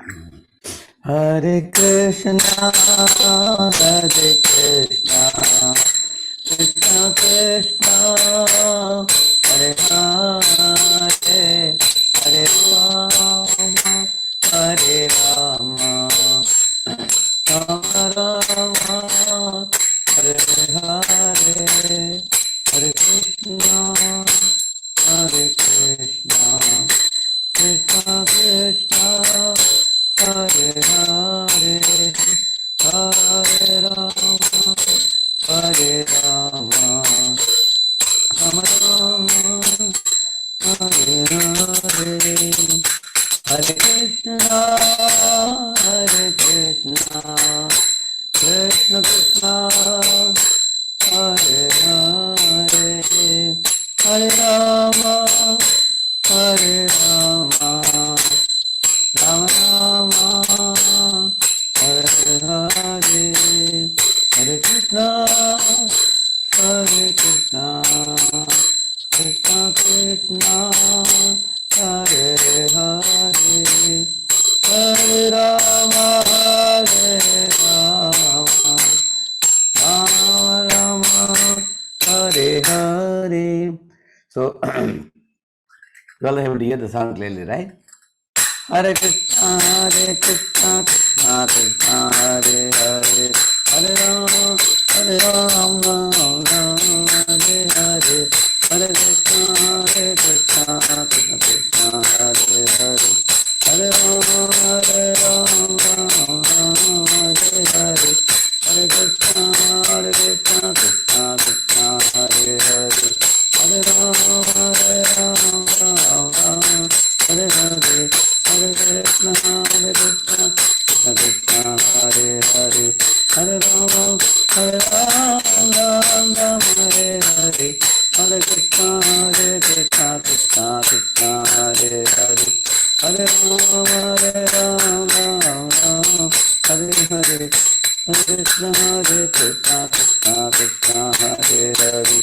Hare Krishna, Krishna Krishna, Hare Hare, Hare Rama, Hare Rama, Rama Rama, Hare Hare, Hare Krishna, Krishna Krishna, Hare Hare, Hare Rama, Hare Rama, Rama Rama, Hare Hare, Hare Krishna, Krishna Krishna, Hare Hare, Hare Rama, Hare Rama, Rama Rama, Hare Hare, Hare Krishna, Krishna Krishna, Hare Hare, Hare Rama, Rama Rama, Hare Hare. So, you all have to hear the song clearly, right? Hare Krishna, Krishna Krishna, Hare Hare, Hare Rama, Rama, Hare Hare, Hare Krishna, Krishna Krishna, Hare Hare, Hare Rama, Hare Hare, Hare Krishna, Krishna Krishna, Hare Hare, Hare Rama, Hare Hare, Hare Krishna, Krishna Krishna, Hare Hare, Hare Rama, Hare Hare, Hare Krishna, Krishna Krishna, Hare Hare, Hare Rama, Hare Hare, Hare Krishna, Krishna Krishna, Hare Hare, Hare Rama, Hare Hare, Hare Krishna, Krishna Krishna, Hare Hare, Hare Rama, Rama Rama, Hare Hare, Hare Krishna, Krishna Krishna Krishna, Hare Hare,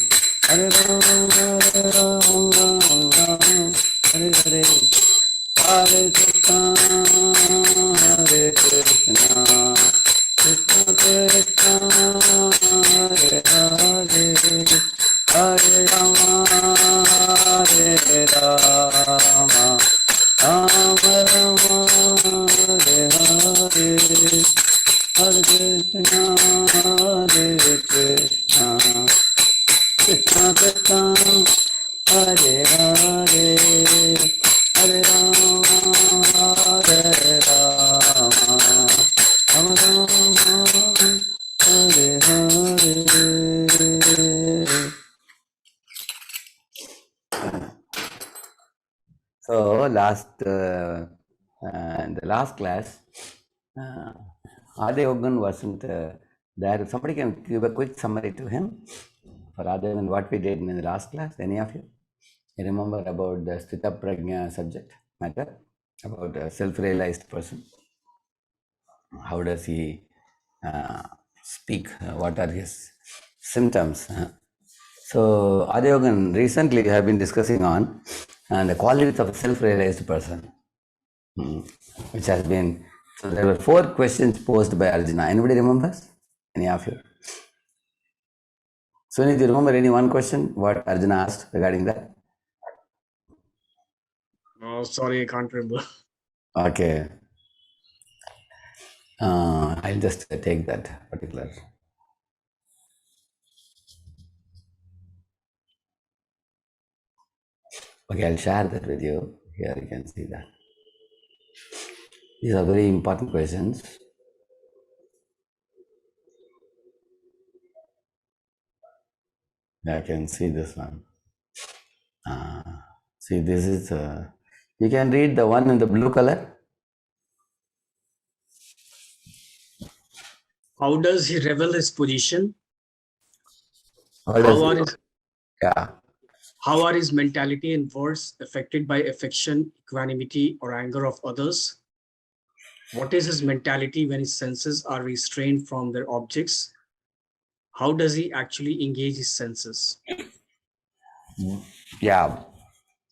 Hare Rama, Rama Rama, Hare Hare. So in the last class, Adayogan wasn't there. Somebody can give a quick summary to him for Adayogan, what we did in the last class. Any of you? You remember about the Sthita Prajna subject matter, about a self-realized person? How does he speak? What are his symptoms? So Adayogan recently we have been discussing on the qualities of a self-realized person, which has been, so there were 4 questions posed by Arjuna. Anybody remembers? Any of you? Sunit, do you remember any one question what Arjuna asked regarding that? Oh, sorry, I can't remember. Okay. I'll just take that particular. Okay, I'll share that with you. Here you can see that. These are very important questions. I can see this one. See, this is, you can read the one in the blue color. How does he reveal his position? How are his mentality and words affected by affection, equanimity, or anger of others? What is his mentality when his senses are restrained from their objects? How does he actually engage his senses? Yeah.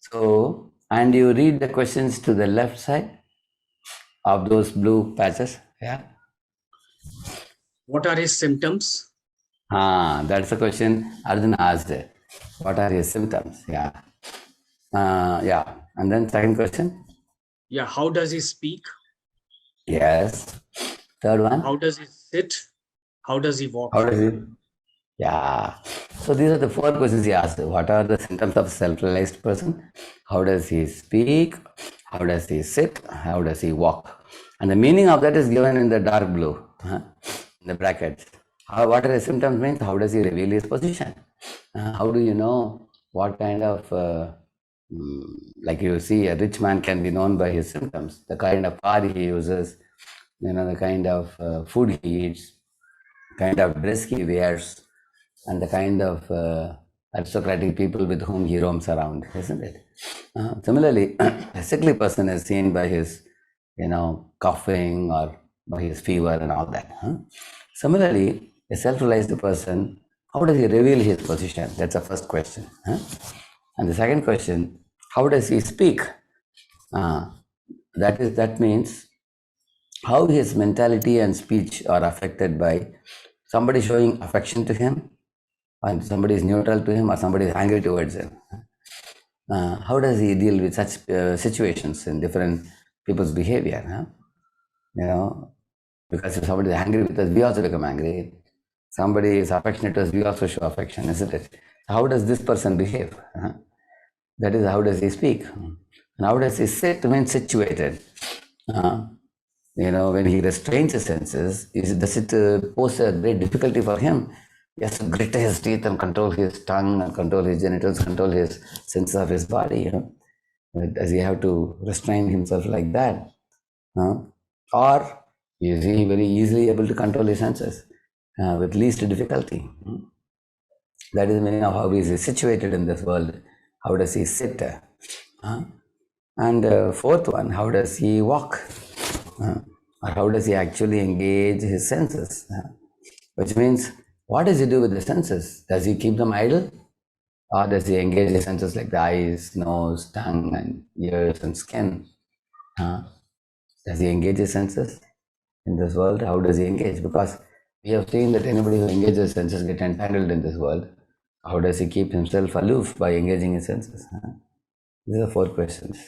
So, and you read the questions to the left side. of those blue patches. Yeah. What are his symptoms? That's the question Arjuna asked. What are his symptoms? Yeah. Yeah. And then second question. Yeah, how does he speak? Yes. Third one. How does he sit? How does he walk? How does he? Yeah. So these are the four questions he asked. What are the symptoms of self-realized person? How does he speak? How does he sit? How does he walk? And the meaning of that is given in the dark blue, in the brackets. What are the symptoms means? How does he reveal his position? How do you know what kind of, like you see, a rich man can be known by his symptoms, the kind of car he uses, the kind of food he eats, kind of dress he wears, and the kind of aristocratic people with whom he roams around, isn't it? Similarly, a sickly person is seen by his, coughing or by his fever and all that. Similarly, a self-realized person, how does he reveal his position? That's the first question. And the second question, how does he speak? That means how his mentality and speech are affected by somebody showing affection to him, and somebody is neutral to him, or somebody is angry towards him. How does he deal with such situations in different people's behavior? Because if somebody is angry with us, we also become angry. Somebody is affectionate to us, we also show affection, isn't it? How does this person behave? That is, how does he speak? And how does he sit? Means situated. When he restrains his senses, does it pose a great difficulty for him? He has to grit his teeth and control his tongue and control his genitals, control his sense of his body. Does he have to restrain himself like that? Or is he very easily able to control his senses with least difficulty? That is the meaning of how he is situated in this world. How does he sit? And fourth one, how does he walk? Or how does he actually engage his senses? Which means, what does he do with the senses? Does he keep them idle? Or does he engage his senses like the eyes, nose, tongue, and ears and skin? Does he engage his senses in this world? How does he engage? Because we have seen that anybody who engages his senses get entangled in this world. How does he keep himself aloof by engaging his senses? These are four questions.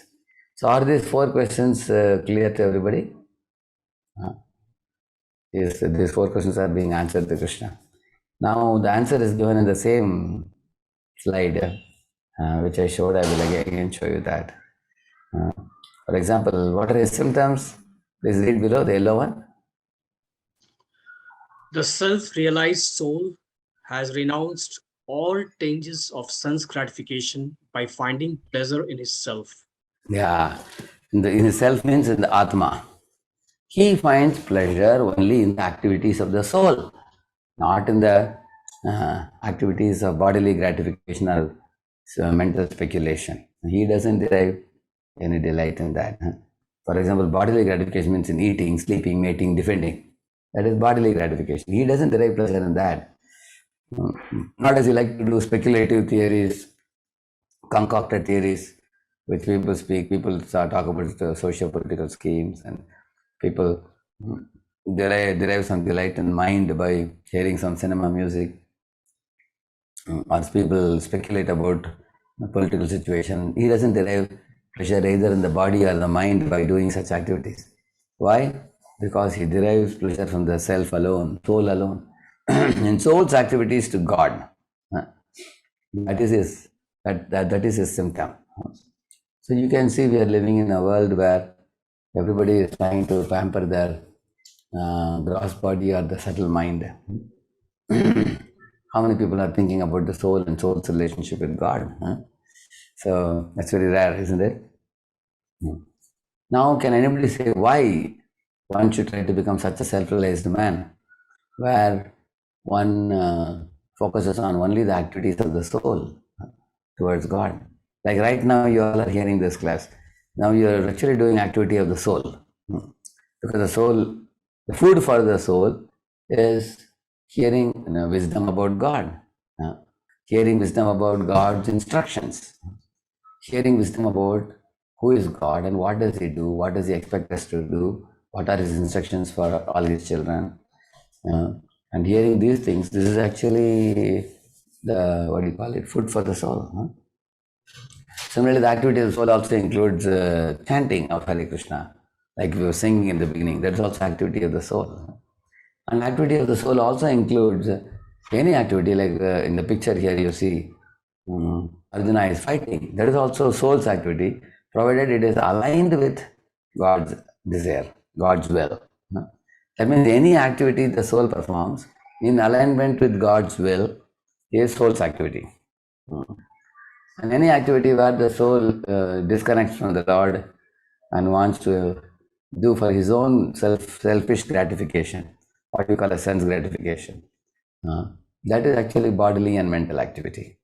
So are these four questions clear to everybody? These four questions are being answered to Krishna. Now the answer is given in the same slide, which I showed. I will again show you that. For example, what are his symptoms? Please read below, the yellow one. The self-realized soul has renounced all tinges of sense gratification by finding pleasure in his self. Yeah, in his self means in the Atma. He finds pleasure only in the activities of the soul, not in the activities of bodily gratification or mental speculation. He doesn't derive any delight in that. For example, bodily gratification means in eating, sleeping, mating, defending. That is bodily gratification. He doesn't derive pleasure in that. Not as he like to do speculative theories, concocted theories, which people speak. People start talk about the socio-political schemes, and people derive some delight in mind by hearing some cinema music. Or people speculate about the political situation. He doesn't derive pleasure either in the body or the mind by doing such activities. Why? Because he derives pleasure from the self alone, soul alone, in soul's activities to God. That is his symptom. So you can see we are living in a world where everybody is trying to pamper their gross body or the subtle mind. How many people are thinking about the soul and soul's relationship with God? So that's very rare, isn't it? Now, can anybody say why one should try to become such a self-realized man, where one focuses on only the activities of the soul towards God? Like right now, you all are hearing this class. Now you are actually doing activity of the soul, because the soul, the food for the soul is hearing wisdom about God, hearing wisdom about God's instructions, hearing wisdom about who is God and what does He do, what does He expect us to do, what are His instructions for all His children. And hearing these things, this is actually the, what do you call it, food for the soul. Similarly, the activity of the soul also includes chanting of Hare Krishna, like we were singing in the beginning. That's also activity of the soul. And activity of the soul also includes any activity, like in the picture here you see Arjuna is fighting. That is also soul's activity, provided it is aligned with God's desire, God's will. That means any activity the soul performs in alignment with God's will is soul's activity. And any activity where the soul disconnects from the Lord and wants to do for his own selfish gratification, what we call a sense gratification, that is actually bodily and mental activity.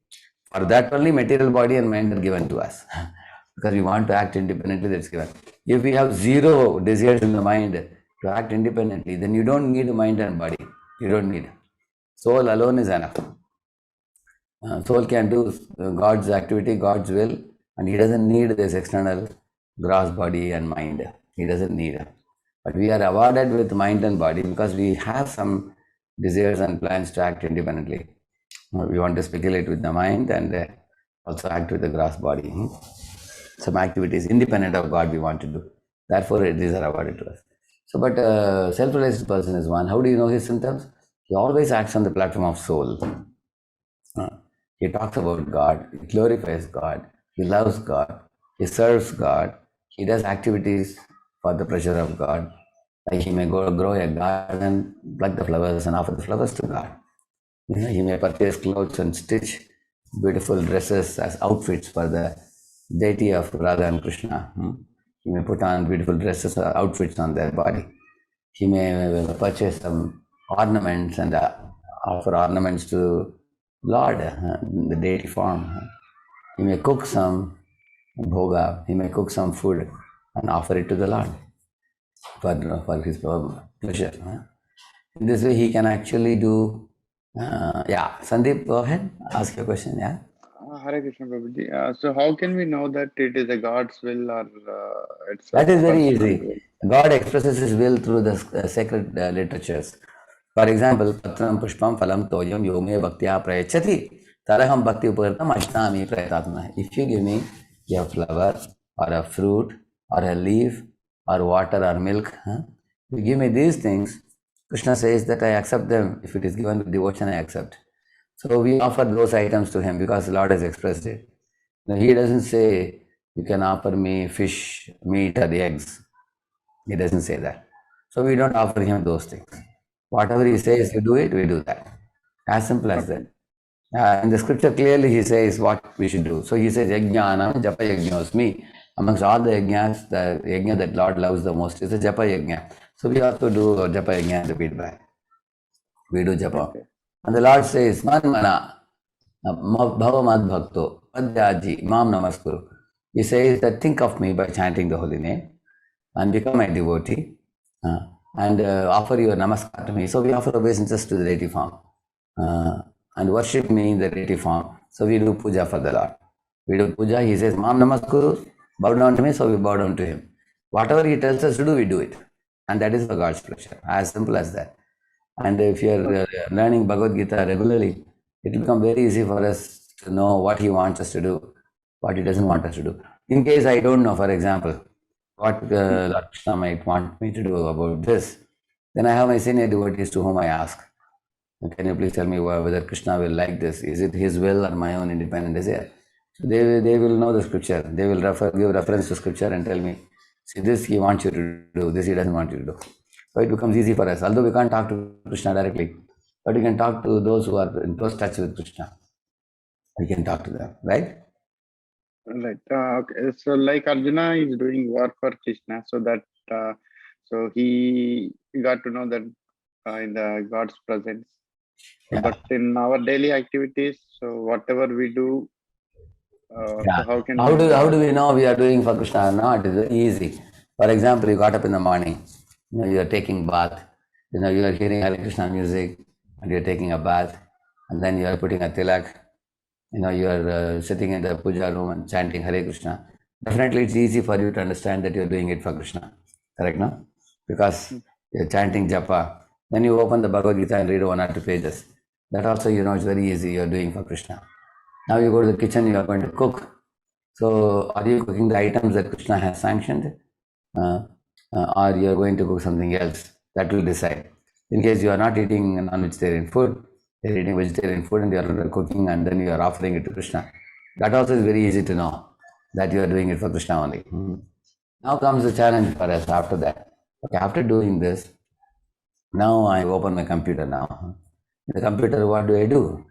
For that only material body and mind are given to us. Because we want to act independently, that's given. If we have zero desires in the mind to act independently, then you don't need a mind and body. You don't need. Soul alone is enough. Soul can do God's activity, God's will, and he doesn't need this external gross body and mind. He doesn't need it. But we are awarded with mind and body because we have some desires and plans to act independently. We want to speculate with the mind and also act with the gross body. Some activities independent of God we want to do. Therefore, these are awarded to us. So, but self-realized person is one. How do you know his symptoms? He always acts on the platform of soul. He talks about God, he glorifies God, he loves God, he serves God, he does activities for the pleasure of God. Like he may go grow a garden, pluck the flowers and offer the flowers to God. He may purchase clothes and stitch beautiful dresses as outfits for the deity of Radha and Krishna. He may put on beautiful dresses or outfits on their body. He may purchase some ornaments and offer ornaments to Lord, the deity form. He may cook some bhoga, he may cook some food and offer it to the Lord for his pleasure. In this way, he can actually do. Sandeep, go ahead, ask your question. Yeah. Hare Krishna Prabhuji. So how can we know that it is a God's will or it's a That is very personal easy. will? God expresses his will through the sacred literatures. For example, patram pushpam phalam toyam yome bhaktya prayachati taraham bhakti uparatam ashtami prayatatma. If you give me a flower or a fruit or a leaf or water or milk, you give me these things, Krishna says that I accept them. If it is given with devotion, I accept. So we offer those items to him because the Lord has expressed it. Now, he doesn't say, you can offer me fish, meat, or the eggs. He doesn't say that. So we don't offer him those things. Whatever he says, you do it, we do that. As simple as that. In the scripture, clearly he says what we should do. So he says, Yajnanam Japa Yajñosmi. Amongst all the yajnas, the yajna that Lord loves the most is the Japa Yajna. So we also do Japa Yajna and repeat back. We do Japa. Okay. And the Lord says, Manmana, Bhavamad Bhakto, Padyaji, Mam Namaskuru. He says that think of me by chanting the holy name and become my devotee and offer your namaskar to me. So we offer obeisances to the deity form and worship me in the deity form. So we do puja for the Lord. We do puja. He says, Mam Namaskuru, bow down to me. So we bow down to him. Whatever he tells us to do, we do it. And that is for God's pleasure. As simple as that. And if you are learning Bhagavad Gita regularly, it will become very easy for us to know what he wants us to do, what he doesn't want us to do. In case I don't know, for example, what Lord Krishna might want me to do about this, then I have my senior devotees to whom I ask, can you please tell me whether Krishna will like this? Is it his will or my own independent desire? So they will know the scripture. They will give reference to scripture and tell me, see, this he wants you to do, this he doesn't want you to do. So it becomes easy for us. Although we can't talk to Krishna directly, but we can talk to those who are in close touch with Krishna. We can talk to them, right? Right. Okay. So like Arjuna is doing work for Krishna, so that so he got to know that in the God's presence. Yeah. But in our daily activities, so whatever we do, so how can how we do we know we are doing for Krishna or not? It is very easy. For example, you got up in the morning, you are taking bath, you are hearing Hare Krishna music, and you are taking a bath, and then you are putting a tilak, you are sitting in the puja room and chanting Hare Krishna. definitely it's easy for you to understand that you're doing it for Krishna. Correct, no? Because you're chanting japa. Then you open the Bhagavad Gita and read 1 or 2 pages. That also, it's very easy. You're doing for Krishna. Now you go to the kitchen, you are going to cook. So are you cooking the items that Krishna has sanctioned? Or you are going to cook something else? That will decide. In case you are not eating non-vegetarian food, you are eating vegetarian food and you are cooking and then you are offering it to Krishna. That also is very easy to know that you are doing it for Krishna only. Now comes the challenge for us after that. Okay, after doing this, now I open my computer now. In the computer, what do I do?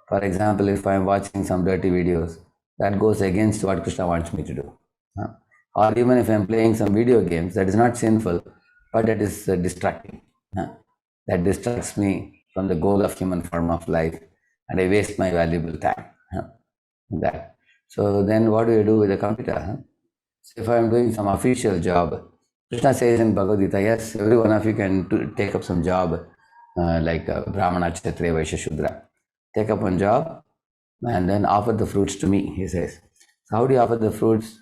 For example, if I am watching some dirty videos, that goes against what Krishna wants me to do. Or even if I am playing some video games, that is not sinful, but it is distracting. That distracts me from the goal of human form of life, and I waste my valuable time. That. So then what do I do with the computer? So if I am doing some official job, Krishna says in Bhagavad Gita, yes, every one of you can take up some job like Brahmana, Kshatriya, Vaishya, Shudra. Take up one job and then offer the fruits to me, he says. So how do you offer the fruits?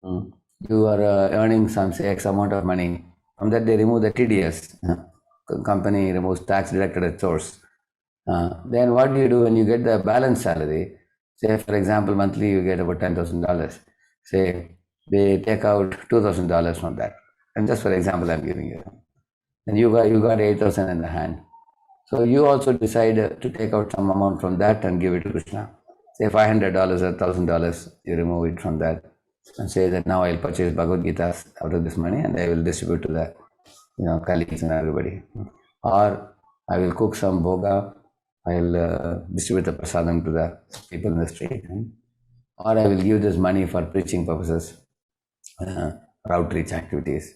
You are earning some, say, X amount of money. From that they remove the TDS. Company removes tax deducted at source. Then what do you do when you get the balance salary? Say, for example, monthly you get about $10,000. Say, they take out $2,000 from that. And just for example, I'm giving you. And you got 8,000 in the hand. So you also decide to take out some amount from that and give it to Krishna. Say $500 or $1,000, you remove it from that and say that now I'll purchase Bhagavad Gita out of this money and I will distribute to the colleagues and everybody. Or I will cook some bhoga, I'll distribute the prasadam to the people in the street. Or I will give this money for preaching purposes, or outreach activities,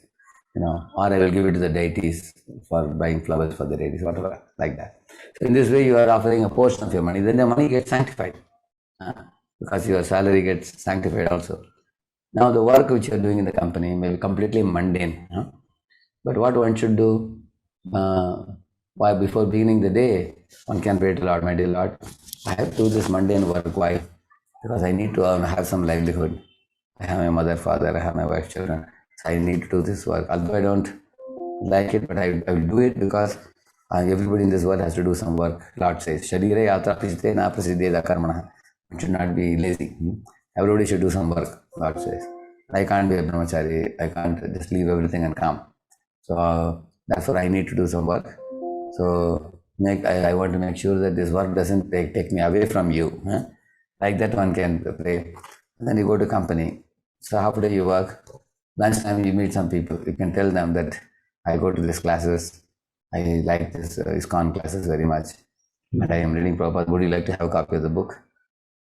or I will give it to the deities for buying flowers for the deities, whatever, like that. So in this way, you are offering a portion of your money. Then the money gets sanctified, because your salary gets sanctified also. Now the work which you are doing in the company may be completely mundane, but what one should do, why before beginning the day, one can pray to Lord, my dear Lord, I have to do this mundane work. Why? Because I need to have some livelihood. I have my mother, father, I have my wife, children. So I need to do this work. Although I don't like it, but I will do it because everybody in this world has to do some work. Lord says, Sharire yatra prasite na prasiddheda karmana. It should not be lazy. Everybody should do some work, Lord says. I can't be a brahmachari. I can't just leave everything and come. So therefore I need to do some work. So I want to make sure that this work doesn't take me away from you. Like that one can pray. And then you go to company. So after you work, lunchtime you meet some people. You can tell them that I go to these classes. I like this ISKCON classes very much. But I am reading Prabhupada. Would you like to have a copy of the book?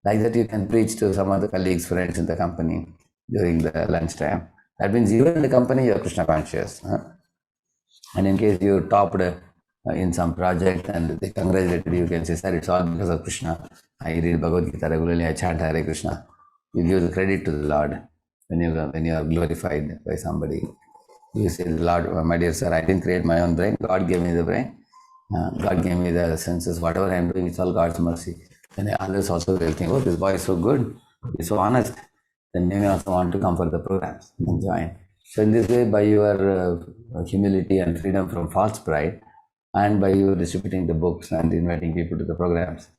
Like that you can preach to some of the colleagues, friends in the company during the lunchtime. That means even in the company you are Krishna conscious. And in case you topped in some project and they congratulated you, can say, sir, it's all because of Krishna. I read Bhagavad Gita regularly, I chant Hare Krishna. You give the credit to the Lord when you are glorified by somebody. You say, Lord, my dear sir, I didn't create my own brain. God gave me the brain. God gave me the senses. Whatever I am doing, it's all God's mercy. And others also will think, oh, this boy is so good. He's so honest. Then they may also want to come for the programs and join. So in this way, by your humility and freedom from false pride, and by you distributing the books and inviting people to the programs,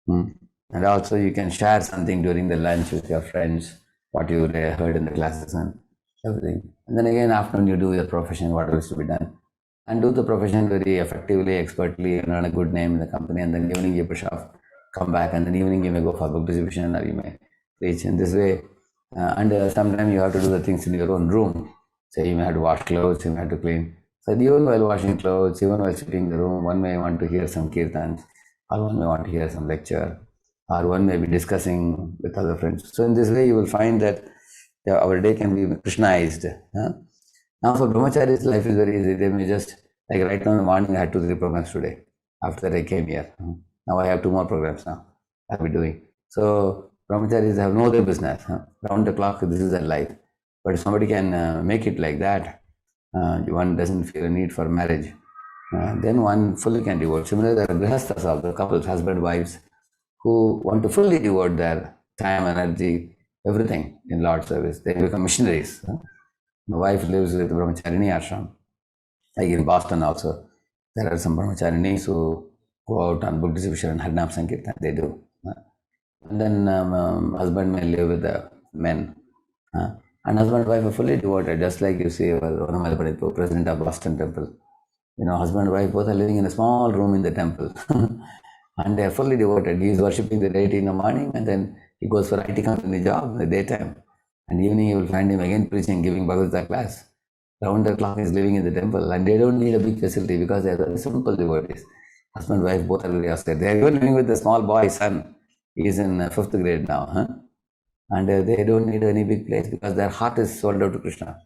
and also you can share something during the lunch with your friends, what you heard in the classes and everything. And then again, afternoon you do your profession, whatever is to be done. And do the profession very effectively, expertly, and earn a good name in the company. And then evening you push off, come back, and then evening you may go for book distribution or you may preach in this way. And sometimes you have to do the things in your own room. Say you may have to wash clothes, you may have to clean. So even while washing clothes, even while sweeping the room, one may want to hear some kirtans, or one may want to hear some lecture, or one may be discussing with other friends. So in this way, you will find that our day can be Krishnaized. Now for brahmacharis, life is very easy. They may just, like right now in the morning, I had 2-3 programs today after I came here. Now I have 2 more programs now I'll be doing. So brahmacharis have no other business. Round the clock, this is their life. But if somebody can make it like that, one doesn't feel a need for marriage, then one fully can devote. Similarly, there are grihasthas also, couples, husband, wives, who want to fully devote their time, energy, everything in Lord's service. They become missionaries. My wife lives with Brahmacharini ashram. Like in Boston also, there are some Brahmacharinis who go out on book distribution and Harinam Sankirtan. They do. And then husband may live with the men. And husband and wife are fully devoted, just like you see Vanamalapadipu, president of Boston Temple. Husband and wife both are living in a small room in the temple. And they are fully devoted. He is worshipping the deity in the morning, and then he goes for IT company job in the daytime. And evening you will find him again preaching, giving Bhagavad Gita class. Round the clock is living in the temple, and they don't need a big facility because they are very simple devotees. Husband and wife both are very austere. They are even living with the small boy son. He is in fifth grade now. And they don't need any big place because their heart is sold out to Krishna.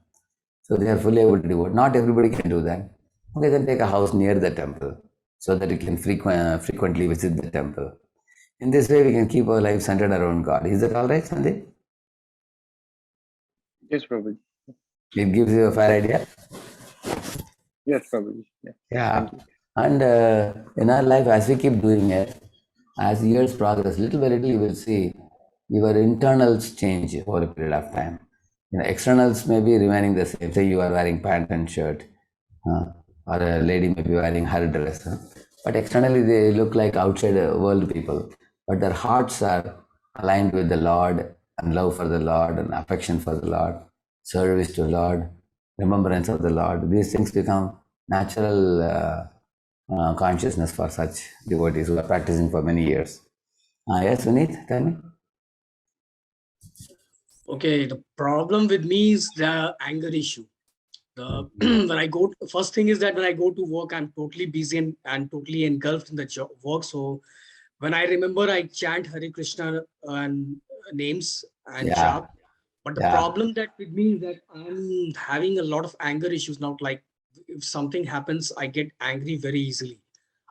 So they are fully able to devote. Not everybody can do that. Okay, then take a house near the temple so that you can frequently visit the temple. In this way, we can keep our life centered around God. Is that all right, Sandeep? Yes, Prabhuji. It gives you a fair idea? Yes, Prabhuji. Yeah. And in our life, as we keep doing it, as years progress, little by little, you will see your internals change over a period of time. Externals may be remaining the same. Say you are wearing pant and shirt, or a lady may be wearing her dress. But externally, they look like outside world people. But their hearts are aligned with the Lord, and love for the Lord, and affection for the Lord, service to the Lord, remembrance of the Lord. These things become natural consciousness for such devotees who are practicing for many years. Yes, Vineet, tell me. Okay, the problem with me is the anger issue. When I go, first thing is that when I go to work, I'm totally busy and totally engulfed in the work. So when I remember, I chant Hare Krishna and names and jap. But the problem that with me is that I'm having a lot of anger issues now. Like if something happens, I get angry very easily.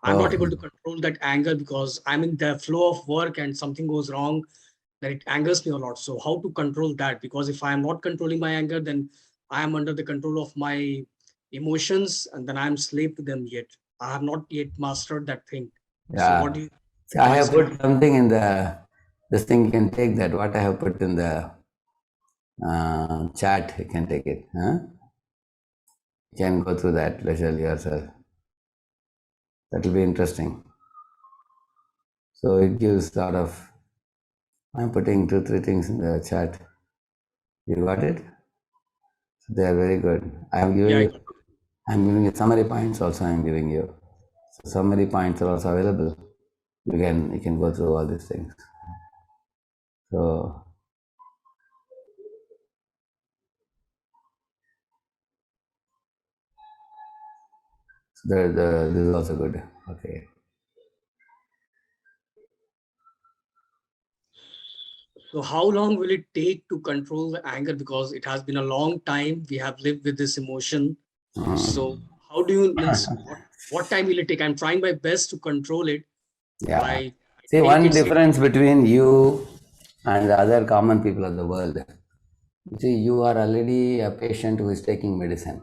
I'm not able to control that anger because I'm in the flow of work and something goes wrong, then it angers me a lot. So how to control that? Because if I am not controlling my anger, then I am under the control of my emotions and then I am slave to them yet. I have not yet mastered that thing. So what do you See, I have put something in this thing, you can take that, what I have put in the chat, you can take it. You can go through that leisurely yourself. That will be interesting. So it gives a lot of, I'm putting 2-3 things in the chat. You got it? So they are very good. I'm giving you summary points also I'm giving you. So summary points are also available. You can go through all these things. So this is also good. Okay. So how long will it take to control the anger? Because it has been a long time. We have lived with this emotion. So how do you, what time will it take? I'm trying my best to control it. Yeah. See, one difference between you and the other common people of the world. You see, you are already a patient who is taking medicine.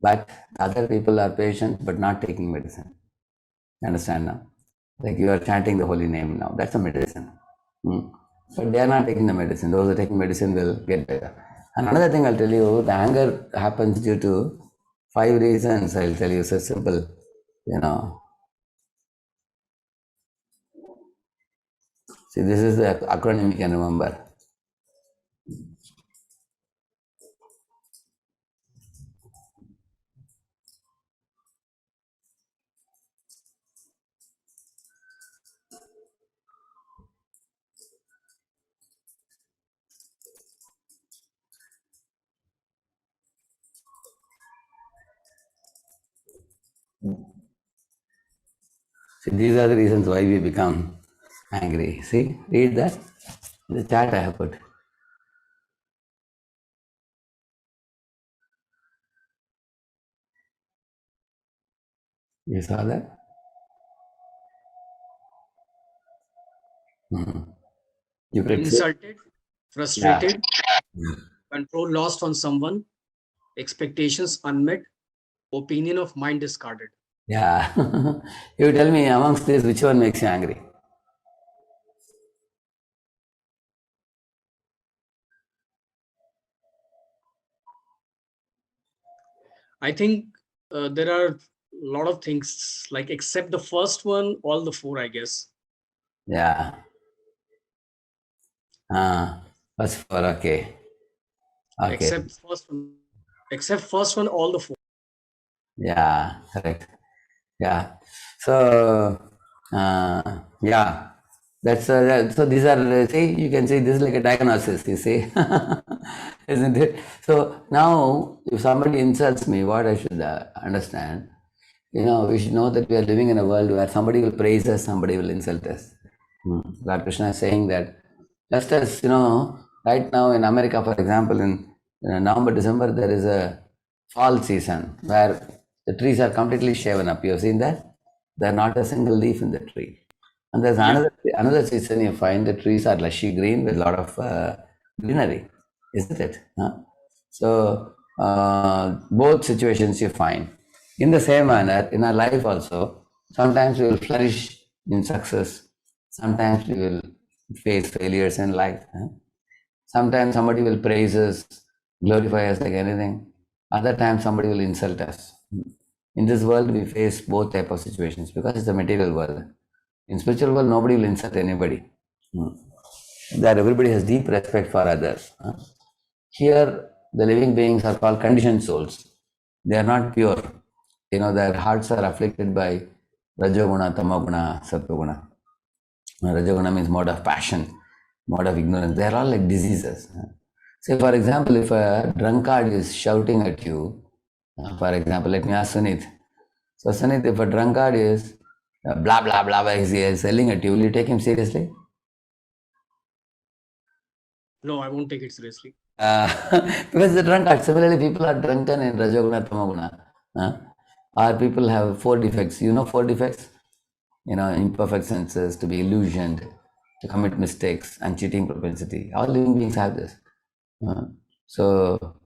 But other people are patient but not taking medicine. You understand now? Like you are chanting the holy name now. That's a medicine. But they are not taking the medicine. Those who are taking medicine will get better. And another thing I'll tell you, the anger happens due to 5 reasons. I'll tell you, so simple. See, this is the acronym you can remember. See, these are the reasons why we become angry. See, read that. The chat I have put. You saw that? You could insulted, frustrated, control lost on someone, expectations unmet, opinion of mind discarded. Yeah. You tell me amongst these, which one makes you angry? I think there are a lot of things, like except the first one, all the four, I guess. Yeah. First four, okay. Okay. Except first one, all the four. Yeah, correct. Yeah. So, yeah, so these are, see, you can see this is like a diagnosis, you see, isn't it? So now, if somebody insults me, what I should understand, we should know that we are living in a world where somebody will praise us, somebody will insult us. Lord Krishna is saying that, just as, right now in America, for example, in November, December, there is a fall season where the trees are completely shaven up. You have seen that? There are not a single leaf in the tree. And there's Yeah. another season you find the trees are lushy green with a lot of greenery, isn't it? Huh? So both situations you find. In the same manner, in our life also, sometimes we will flourish in success, sometimes we will face failures in life. Huh? Sometimes somebody will praise us, glorify us like anything. Other times somebody will insult us. In this world, we face both type of situations because it's a material world. In spiritual world, nobody will insult anybody. That everybody has deep respect for others. Here, the living beings are called conditioned souls. They are not pure. Their hearts are afflicted by Rajoguna, Tamoguna, Sattoguna. Rajoguna means mode of passion, mode of ignorance. They are all like diseases. Say, for example, if a drunkard is shouting at you, for example, let me ask Sunit. So, Sunit, if a drunkard is blah, blah, blah, blah, he is yelling at you, will you take him seriously? No, I won't take it seriously. Because the drunkard, similarly, people are drunken in Rajoguna, Tamoguna. Or people have four defects. You know four defects? Imperfect senses, to be illusioned, to commit mistakes, and cheating propensity. All living beings have this. So,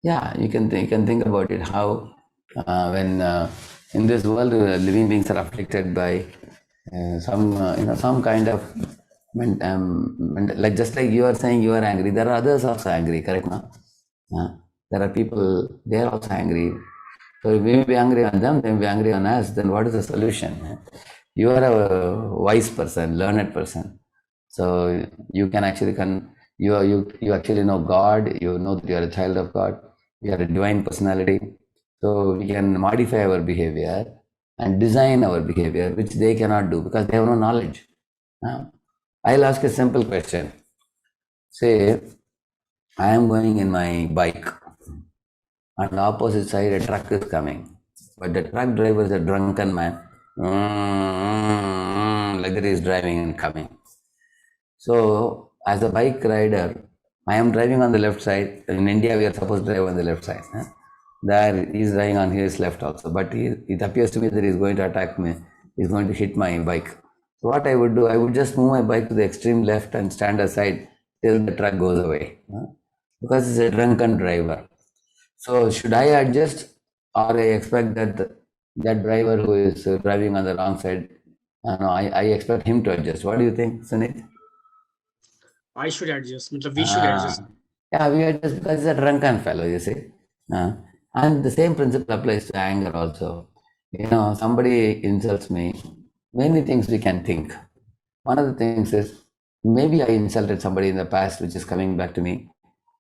yeah, you can think about it. How when in this world, living beings are afflicted by some kind of like, just like you are saying you are angry, there are others also angry. Correct, no? There are people, they are also angry. So if we may be angry on them, they may be angry on us. Then what is the solution? You are a wise person, learned person. So you can actually you actually know God. You know that you are a child of God. You are a divine personality. So we can modify our behavior and design our behavior, which they cannot do because they have no knowledge. I'll ask a simple question. Say, I am going in my bike. On the opposite side, a truck is coming. But the truck driver is a drunken man. Like that he is driving and coming. So, as a bike rider, I am driving on the left side. In India, we are supposed to drive on the left side. There, he is driving on his left also. But it appears to me that he is going to attack me. He is going to hit my bike. So, what I would do, I would just move my bike to the extreme left and stand aside till the truck goes away. Because it's a drunken driver. So should I adjust, or I expect that that driver who is driving on the wrong side, I expect him to adjust. What do you think, Sunit? I should adjust. We should adjust. Yeah, we adjust because he's a drunken fellow, you see. And the same principle applies to anger also. Somebody insults me, many things we can think. One of the things is, maybe I insulted somebody in the past, which is coming back to me.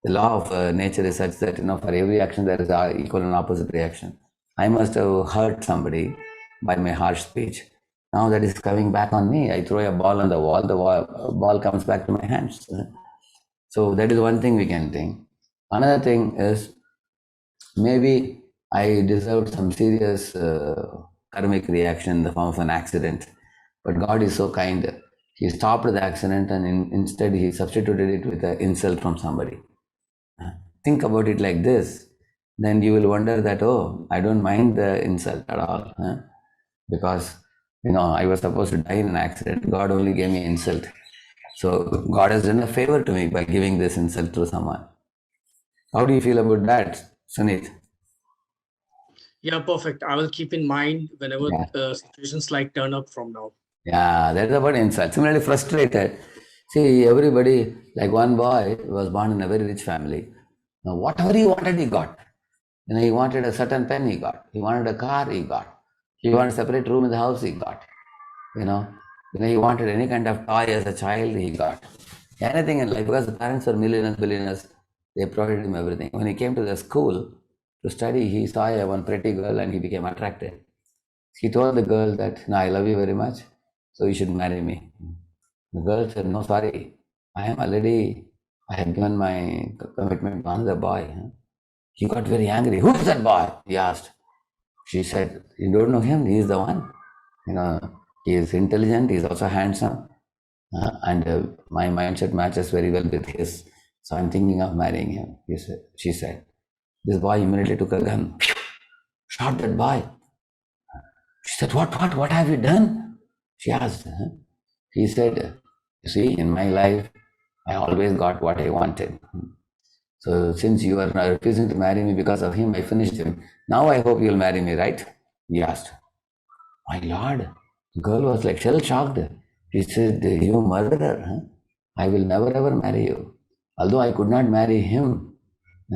The law of nature is such that for every action there is an equal and opposite reaction. I must have hurt somebody by my harsh speech. Now that is coming back on me. I throw a ball on the wall. The ball comes back to my hands. So that is one thing we can think. Another thing is, maybe I deserved some serious karmic reaction in the form of an accident. But God is so kind. He stopped the accident and instead he substituted it with an insult from somebody. Think about it like this, then you will wonder that, oh, I don't mind the insult at all. Because, I was supposed to die in an accident. God only gave me insult. So God has done a favor to me by giving this insult to someone. How do you feel about that, Sunit? Yeah, perfect. I will keep in mind whenever situations like turn up from now. Yeah, that's about insult. Similarly, frustrated. See, everybody, like one boy was born in a very rich family. Now, whatever he wanted, he got. He wanted a certain pen, he got. He wanted a car, he got. He wanted a separate room in the house, he got. He wanted any kind of toy as a child, he got. Anything in life, because the parents were millionaires, billionaires, they provided him everything. When he came to the school to study, he saw one pretty girl and he became attracted. He told the girl that, no, I love you very much, so you should marry me. The girl said, no, sorry, I have given my commitment to another boy. He got very angry. Who is that boy? He asked. She said, you don't know him, he is the one. He is intelligent, he is also handsome, and my mindset matches very well with his. So I'm thinking of marrying him. She said. This boy immediately took a gun, shot that boy. She said, what have you done? She asked. He said, you see, in my life, I always got what I wanted. So since you are refusing to marry me because of him, I finished him. Now I hope you'll marry me, right? He asked. My lord, the girl was like shell-shocked. She said, you murderer, I will never ever marry you. Although I could not marry him,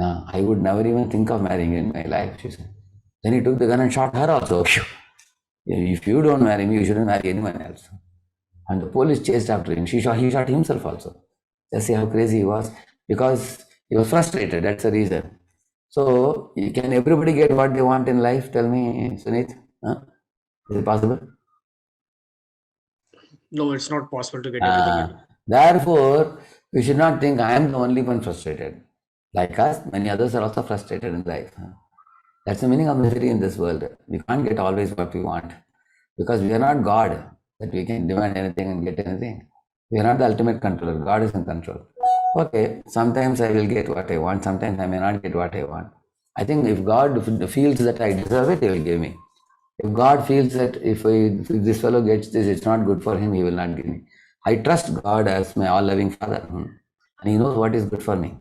I would never even think of marrying you in my life, she said. Then he took the gun and shot her also. If you don't marry me, you shouldn't marry anyone else. And the police chased after him. He shot himself also. Just see how crazy he was. Because he was frustrated, that's the reason. So, can everybody get what they want in life? Tell me, Sunit. Is it possible? No, it's not possible to get everything. Therefore, we should not think I am the only one frustrated. Like us, many others are also frustrated in life. That's the meaning of misery in this world. We can't get always what we want. Because we are not God, that we can demand anything and get anything. We are not the ultimate controller. God is in control. Okay, sometimes I will get what I want, sometimes I may not get what I want. I think if God feels that I deserve it, He will give me. If God feels that if this fellow gets this, it's not good for him, He will not give me. I trust God as my all-loving Father, and He knows what is good for me.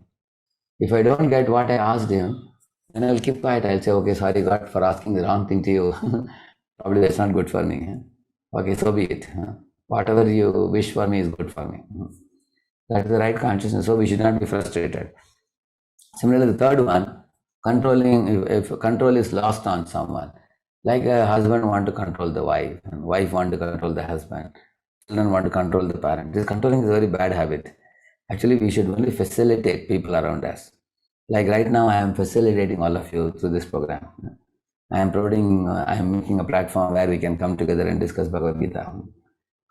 If I don't get what I asked Him, then I'll keep quiet. I'll say, okay, sorry God for asking the wrong thing to you. Probably that's not good for me. Okay, so be it. Whatever you wish for me is good for me. That is the right consciousness, so we should not be frustrated. Similarly, the third one, controlling, if control is lost on someone, like a husband want to control the wife, and wife want to control the husband, children want to control the parent. This controlling is a very bad habit. Actually, we should only facilitate people around us. Like right now, I am facilitating all of you through this program. I am making a platform where we can come together and discuss Bhagavad Gita.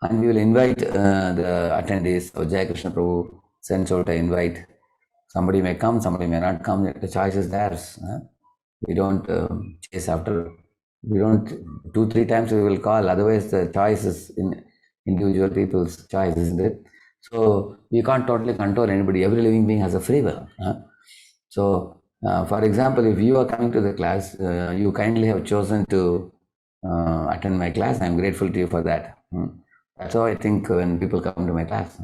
And we will invite the attendees. So Jai Krishna Prabhu sends out an invite. Somebody may come, somebody may not come. The choice is theirs. We don't chase after. We don't 2-3 times we will call. Otherwise, the choice is in individual people's choice, isn't it? So we can't totally control anybody. Every living being has a free will. So, for example, if you are coming to the class, you kindly have chosen to attend my class. I am grateful to you for that. That's how I think when people come to my class.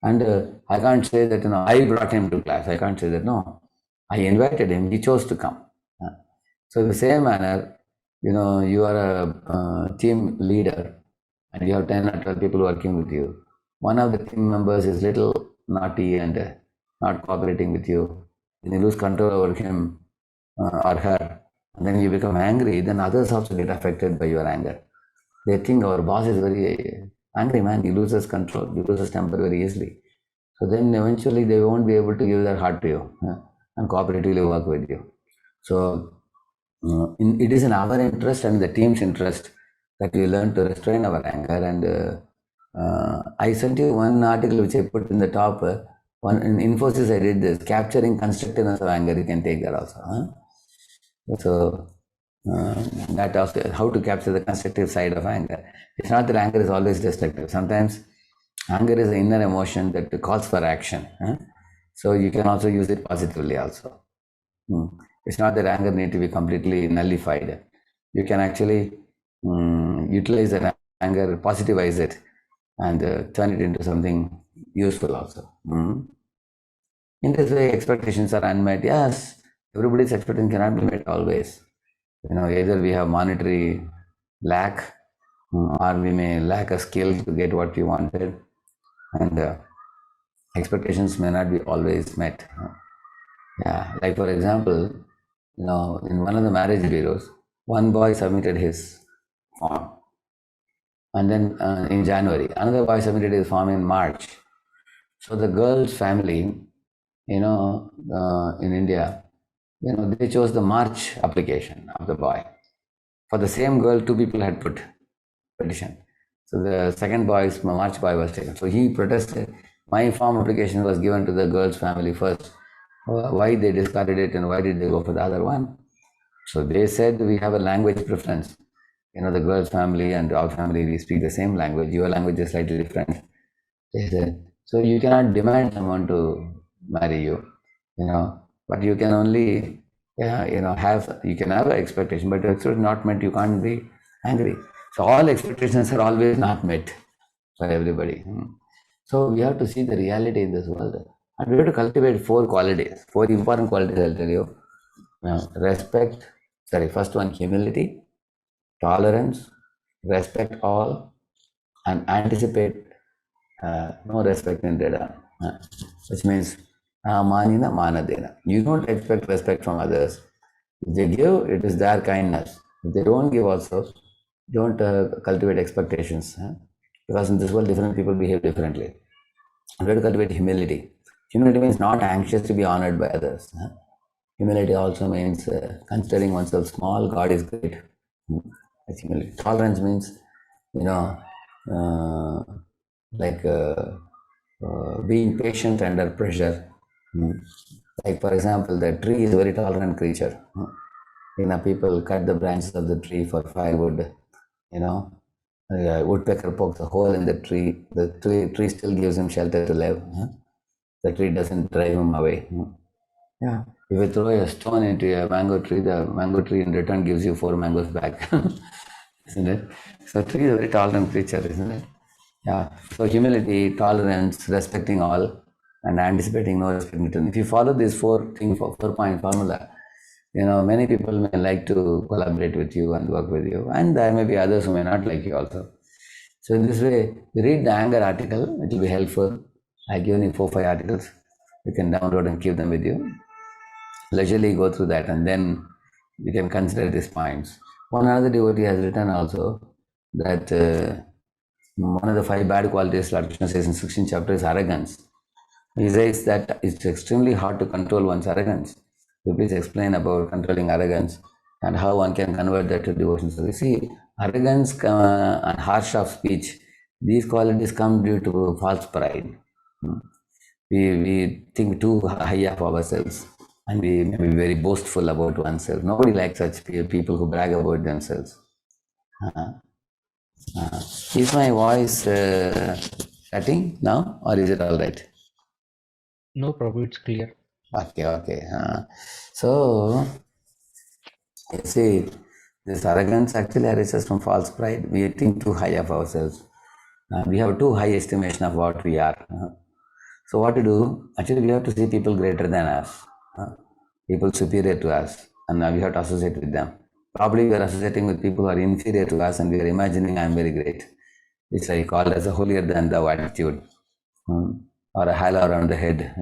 And I can't say that, I brought him to class. I can't say that, no. I invited him, he chose to come. So in the same manner, you are a team leader and you have 10 or 12 people working with you. One of the team members is little naughty and not cooperating with you. When you lose control over him or her, and then you become angry, then others also get affected by your anger. They think our boss is very angry man, he loses control, he loses temper very easily. So then eventually they won't be able to give their heart to you and cooperatively work with you. So it is in our interest and the team's interest that we learn to restrain our anger. And I sent you one article which I put in the top. In Infosys I did this, capturing constructiveness of anger. You can take that also. So that also, how to capture the constructive side of anger. It's not that anger is always destructive. Sometimes anger is an inner emotion that calls for action. So you can also use it positively also. It's not that anger needs to be completely nullified. You can actually utilize that anger, positivize it, and turn it into something useful also. In this way, expectations are unmet. Yes, everybody's expectation cannot be met always. Either we have monetary lack, or we may lack a skill to get what we wanted, and expectations may not be always met. Yeah, like for example, in one of the marriage bureaus, one boy submitted his form, and then in January, another boy submitted his form in March. So the girl's family, in India, they chose the March application of the boy. For the same girl, two people had put petition. So the second boy's March boy was taken. So he protested. My form application was given to the girl's family first. Why they discarded it and why did they go for the other one? So they said we have a language preference. The girl's family and our family, we speak the same language. Your language is slightly different. They said, so you cannot demand someone to marry you, but you can only, you can have an expectation, but it's not met, you can't be angry. So all expectations are always not met for everybody. So we have to see the reality in this world. And we have to cultivate four important qualities, I'll tell you. First one, humility, tolerance, respect all, and anticipate no respect in return, which means manina manadena. You don't expect respect from others. If they give, it is their kindness. If they don't give also, don't cultivate expectations, because in this world different people behave differently. You have to cultivate humility. Humility means not anxious to be honored by others. Humility also means considering oneself small, God is great. That's humility. Tolerance means, like being patient under pressure. Like for example, the tree is a very tolerant creature. People cut the branches of the tree for firewood. Woodpecker pokes a hole in the tree. The tree still gives him shelter to live. The tree doesn't drive him away. Yeah. If you throw a stone into a mango tree, the mango tree in return gives you 4 mangoes back. Isn't it? So tree is a very tolerant creature, isn't it? Yeah. So humility, tolerance, respecting all, and anticipating no respect in return. If you follow this 4-point formula, many people may like to collaborate with you and work with you, and there may be others who may not like you also. So in this way, you read the anger article, it will be helpful. I given you 4-5 articles. You can download and keep them with you. Leisurely go through that, and then you can consider these points. One other devotee has written also that one of the 5 bad qualities Lord Krishna says in 16th chapter is arrogance. He says that it's extremely hard to control one's arrogance. So please explain about controlling arrogance and how one can convert that to devotion. So you see, arrogance and harsh of speech, these qualities come due to false pride. We think too high of ourselves, and we may be very boastful about oneself. Nobody likes such people who brag about themselves. Is my voice cutting now, or is it all right? No, Prabhu, it's clear. Okay. So, you see, this arrogance actually arises from false pride. We think too high of ourselves. We have too high estimation of what we are. So what to do? Actually, we have to see people greater than us, people superior to us, and we have to associate with them. Probably we are associating with people who are inferior to us, and we are imagining I am very great. It's like called as a holier than thou attitude, or a halo around the head,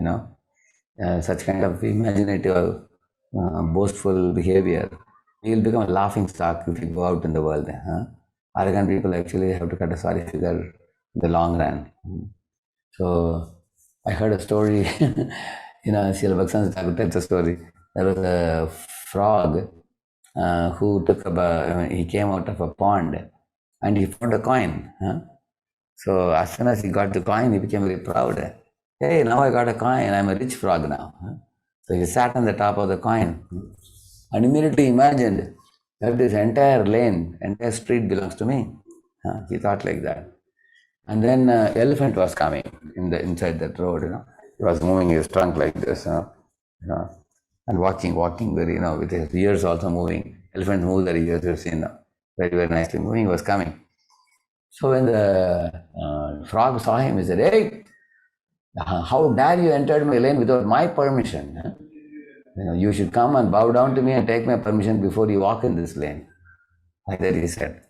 such kind of imaginative, boastful behavior. We will become a laughing stock if we go out in the world. Arrogant people actually have to cut a sorry figure in the long run. So I heard a story, Srila Bhaksan Thakur tells a story. There was a frog who he came out of a pond and he found a coin. So as soon as he got the coin, he became very proud. Hey, now I got a coin, I'm a rich frog now. So he sat on the top of the coin and immediately imagined that this entire lane, entire street belongs to me. He thought like that. And then elephant was coming inside that road, He was moving his trunk like this, and walking very, with his ears also moving. Elephant moves their ears, you've seen, very, very nicely moving, he was coming. So when the frog saw him, he said, hey, how dare you enter my lane without my permission? You should come and bow down to me and take my permission before you walk in this lane. Like that he said.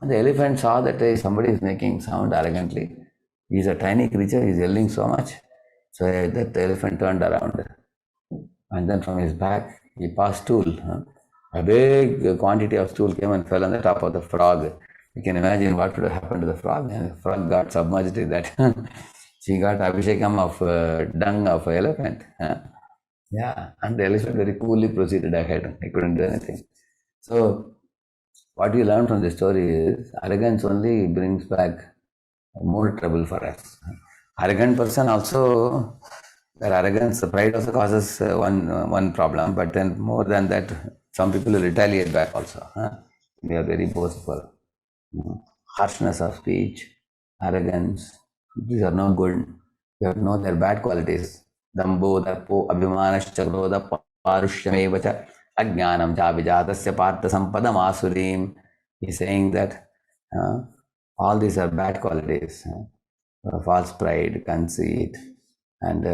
And the elephant saw that somebody is making sound arrogantly. He's a tiny creature, he's yelling so much. So that the elephant turned around. and then from his back he passed stool. A big quantity of stool came and fell on the top of the frog. You can imagine what would have happened to the frog, and the frog got submerged in that. She got abhishekam of dung of elephant. Yeah, and the elephant very coolly proceeded ahead. He couldn't do anything. So, what we learn from this story is arrogance only brings back more trouble for us. Arrogant person also, their arrogance, the pride also causes one problem, but then more than that, some people will retaliate back also. They are very boastful. Harshness of speech, arrogance, these are no good. You have to know their bad qualities. Dambo, Darpo, Abhimanascha, Krodha, Parushyameva, Ajnanam, Javijatasya, Partha Sampadam, Asurim. He's saying that all these are bad qualities. False pride, conceit, and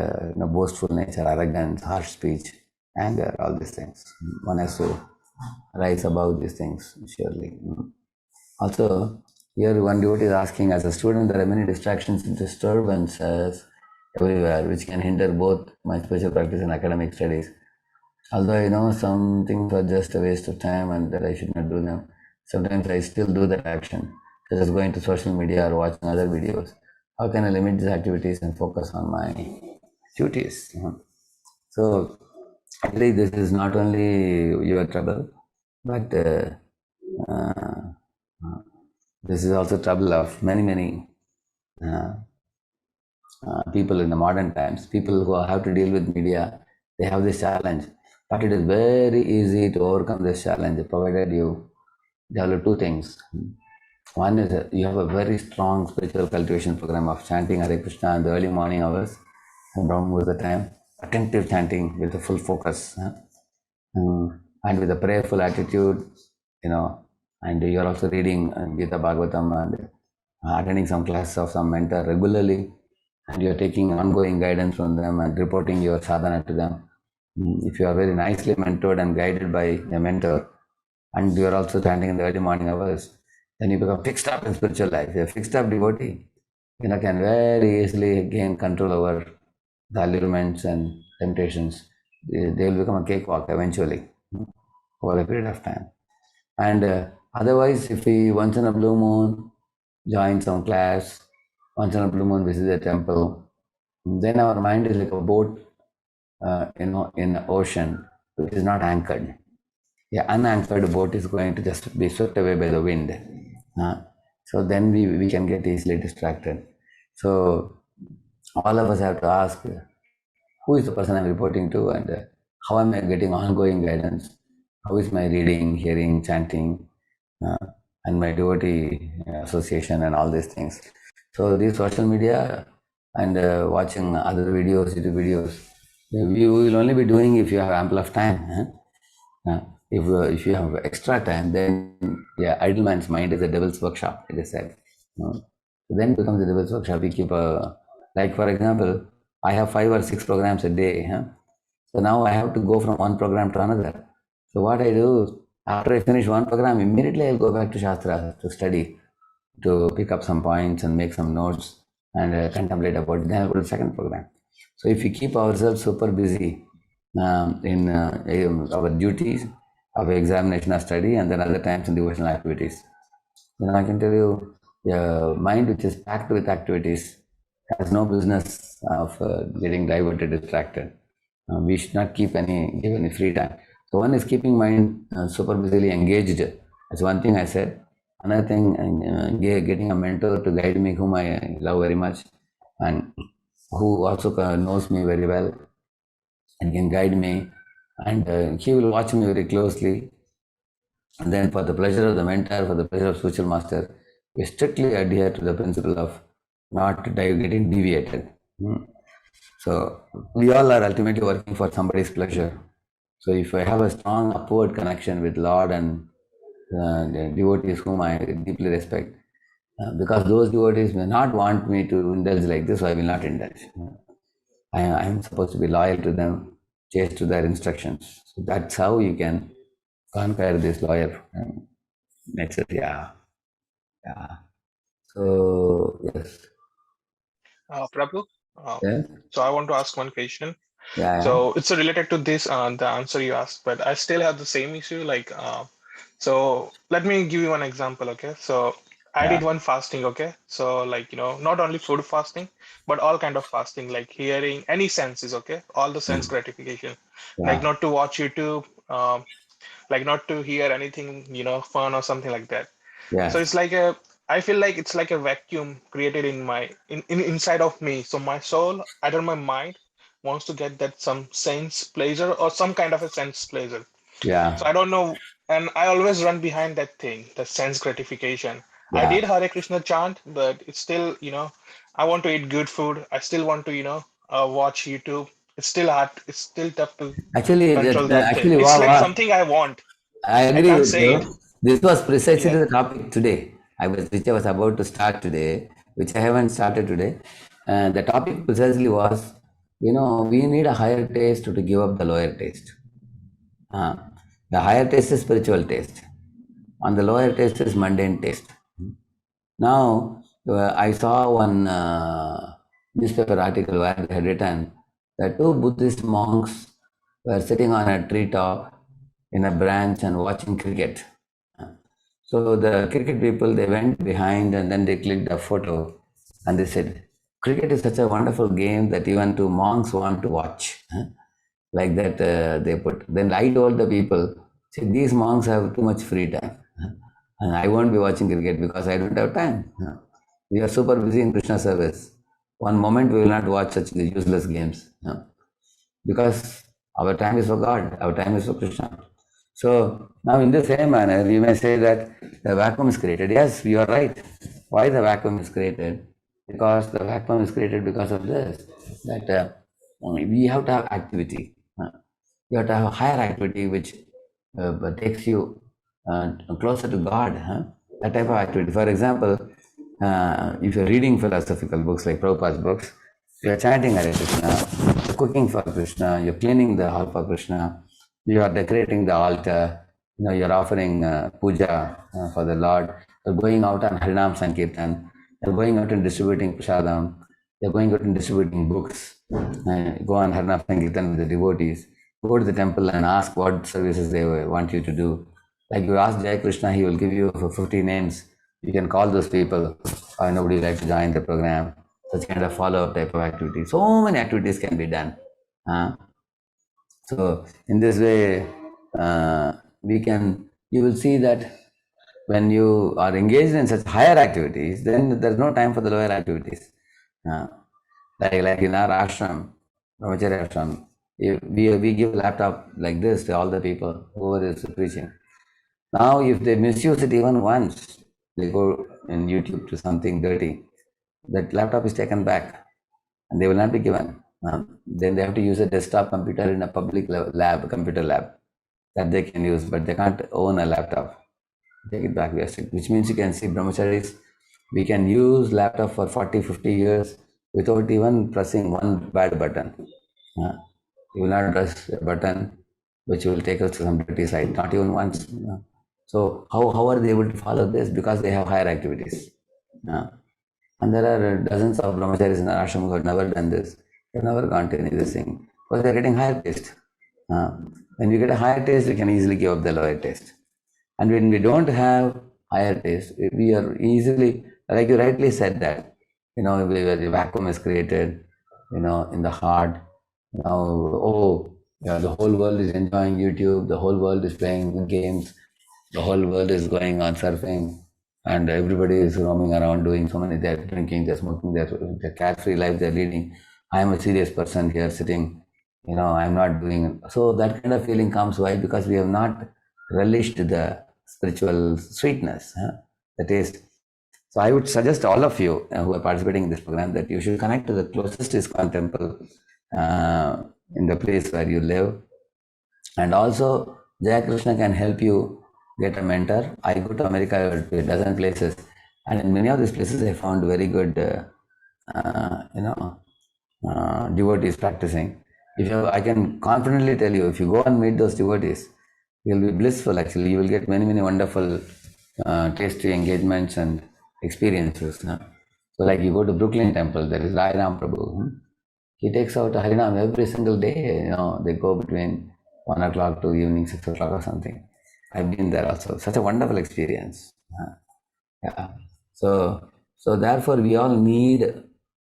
boastful nature, arrogance, harsh speech, anger, all these things. One has to rise above these things, surely. Also, here one devotee is asking, as a student, there are many distractions and disturbances everywhere, which can hinder both my spiritual practice and academic studies. Although I know some things are just a waste of time and that I should not do them, sometimes I still do that action, such as going to social media or watching other videos. How can I limit these activities and focus on my duties? So, actually, this is not only your trouble, but this is also trouble of many people in the modern times. People who have to deal with media, they have this challenge. But it is very easy to overcome this challenge, provided you develop two things. One is you have a very strong spiritual cultivation program of chanting Hare Krishna in the early morning hours, Brahma was the time, attentive chanting with a full focus, and with a prayerful attitude, and you are also reading Gita Bhagavatam and attending some class of some mentor regularly, and you are taking ongoing guidance from them and reporting your sadhana to them. If you are very nicely mentored and guided by a mentor, and you are also chanting in the early morning hours, then you become fixed up in spiritual life. A fixed up devotee, can very easily gain control over the allurements and temptations. They will become a cakewalk eventually over a period of time. And otherwise, if we once in a blue moon join some class, once in a blue moon visit a temple, then our mind is like a boat, in the ocean, which is not anchored. Yeah, unanchored boat is going to just be swept away by the wind. So then we can get easily distracted. So all of us have to ask, who is the person I'm reporting to, and how am I getting ongoing guidance? How is my reading, hearing, chanting, and my devotee association and all these things. So these social media and watching other videos, YouTube videos, we will only be doing if you have ample of time. If you have extra time, then idle man's mind is a devil's workshop, it is said. Then it becomes a devil's workshop. We keep like for example, I have 5 or 6 programs a day. So now I have to go from one program to another. So what I do, after I finish one program, immediately I'll go back to Shastra to study, to pick up some points and make some notes and contemplate about it. Then I'll go to the second program. So if we keep ourselves super busy in our duties of examination or study, and then other times in devotional activities, then I can tell you, a mind which is packed with activities has no business of getting diverted, distracted. We should not give any free time. So one is keeping mind super busily engaged. That's one thing I said. Another thing, getting a mentor to guide me, whom I love very much, and who also knows me very well and can guide me, and he will watch me very closely. And then for the pleasure of the mentor, for the pleasure of spiritual master, we strictly adhere to the principle of not getting deviated. So we all are ultimately working for somebody's pleasure. So if I have a strong upward connection with Lord and the devotees whom I deeply respect, because those devotees may not want me to indulge like this, so I will not indulge. I am supposed to be loyal to them, chaste to their instructions. So that's how you can conquer this lawyer nature. Yeah. So yes. Prabhu, Yes. so I want to ask one question. Yeah, So it's related to this, the answer you asked, but I still have the same issue. Like, so let me give you one example. Okay, so I yeah, did one fasting. Okay, so like not only food fasting, but all kind of fasting, like hearing, any senses. Okay, all the sense gratification, like yeah, not to watch YouTube, like not to hear anything, fun or something like that. So yes, it's like I feel like it's like a vacuum created in my inside of me. So my soul, either my mind, wants to get that some sense pleasure or some kind of a sense pleasure. yeah, So I don't know, and I always run behind that thing, the sense gratification. I yeah. did Hare Krishna chant, but it's still, I want to eat good food. I still want to, watch YouTube. It's still hard. It's still tough to Actually, control that thing. actually, It's wow, like wow. something I want. I I agree can't with say you. it. This was precisely Yeah. the topic today. Which I was about to start today, which I haven't started today. And the topic precisely was, we need a higher taste to give up the lower taste. Uh, the higher taste is spiritual taste, and the lower taste is mundane taste. Now, I saw one newspaper article where they had written that two Buddhist monks were sitting on a treetop in a branch and watching cricket. So the cricket people, they went behind and then they clicked a photo and they said, cricket is such a wonderful game that even two monks want to watch. Like that they put. Then I told the people, see, these monks have too much free time. And I won't be watching cricket because I don't have time. We are super busy in Krishna service. One moment we will not watch such useless games. Because our time is for God, our time is for Krishna. So now in the same manner, we may say that the vacuum is created. Yes, you are right. Why the vacuum is created? Because the vacuum is created because of this, that we have to have activity. You have to have a higher activity which takes you closer to God. That type of activity. For example, if you're reading philosophical books like Prabhupada's books, you're chanting Hare Krishna, you're cooking for Krishna, you're cleaning the hall for Krishna, you are decorating the altar, you're offering puja for the Lord, you're going out on Harinam Sankirtan, you're going out and distributing prasadam, you're going out and distributing books, go on Harinam Sankirtan with the devotees, go to the temple and ask what services they want you to do. Like you ask Jai Krishna, he will give you 50 names. You can call those people. Nobody would like to join the program. Such kind of follow-up type of activity. So many activities can be done. So in this way, you will see that when you are engaged in such higher activities, then there's no time for the lower activities. Like in our ashram, brahmacharya ashram, we give laptop like this to all the people, whoever is preaching. Now, if they misuse it even once, they go in YouTube to something dirty, that laptop is taken back and they will not be given. Then they have to use a desktop computer in a public lab, computer lab that they can use, but they can't own a laptop. Take it back, we are strict, which means you can see brahmacharis, we can use laptop for 40, 50 years without even pressing one bad button. You will not press a button which will take us to some dirty side, not even once. So how are they able to follow this? Because they have higher activities. And there are dozens of brahmacharis in our ashram who have never done this. They have never gone to any of this thing because they are getting higher taste. When you get a higher taste, you can easily give up the lower taste. And when we don't have higher taste, we are easily, like you rightly said that, where the vacuum is created, in the heart. The whole world is enjoying YouTube, the whole world is playing games, the whole world is going on surfing, and everybody is roaming around doing so many, they're drinking, they're smoking, they're carefree life they're leading. I'm a serious person here sitting, I'm not doing. So that kind of feeling comes. Why? Because we have not relished the spiritual sweetness, the taste. So I would suggest all of you who are participating in this program that you should connect to the closest ISKCON temple in the place where you live. And also, Jaya Krishna can help you get a mentor. I go to America to a dozen places, and in many of these places, I found very good, devotees practicing. I can confidently tell you, if you go and meet those devotees, you'll be blissful. Actually, you will get many, many wonderful, tasty engagements and experiences. So, like you go to Brooklyn Temple, there is Rai Ram Prabhu. He takes out a Harinam every single day. They go between 1 o'clock to evening 6 o'clock or something. I've been there also. Such a wonderful experience. Yeah. So therefore, we all need